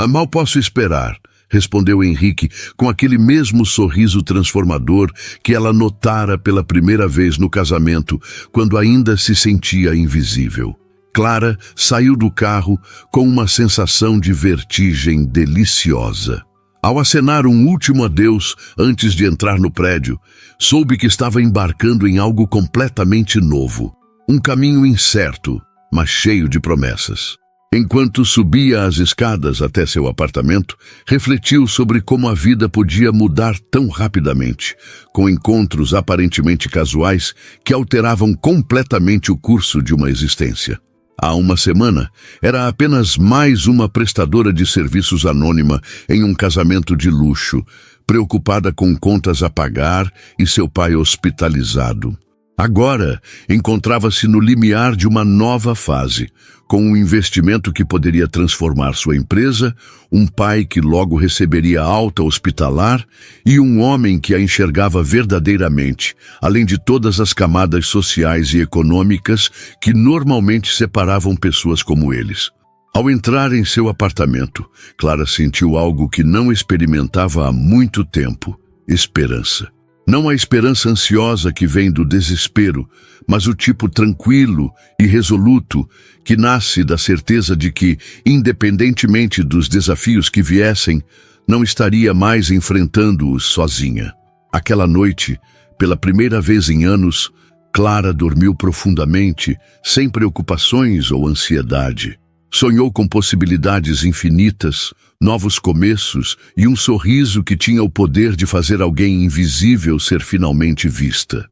Mal posso esperar, respondeu Henrique com aquele mesmo sorriso transformador que ela notara pela primeira vez no casamento, quando ainda se sentia invisível. Clara saiu do carro com uma sensação de vertigem deliciosa. Ao acenar um último adeus antes de entrar no prédio, soube que estava embarcando em algo completamente novo. Um caminho incerto, mas cheio de promessas. Enquanto subia as escadas até seu apartamento, refletiu sobre como a vida podia mudar tão rapidamente, com encontros aparentemente casuais que alteravam completamente o curso de uma existência. Há uma semana, era apenas mais uma prestadora de serviços anônima em um casamento de luxo, preocupada com contas a pagar e seu pai hospitalizado. Agora, encontrava-se no limiar de uma nova fase, com um investimento que poderia transformar sua empresa, um pai que logo receberia alta hospitalar e um homem que a enxergava verdadeiramente, além de todas as camadas sociais e econômicas que normalmente separavam pessoas como eles. Ao entrar em seu apartamento, Clara sentiu algo que não experimentava há muito tempo: esperança. Não a esperança ansiosa que vem do desespero, mas o tipo tranquilo e resoluto que nasce da certeza de que, independentemente dos desafios que viessem, não estaria mais enfrentando-os sozinha. Aquela noite, pela primeira vez em anos, Clara dormiu profundamente, sem preocupações ou ansiedade. Sonhou com possibilidades infinitas, novos começos e um sorriso que tinha o poder de fazer alguém invisível ser finalmente vista.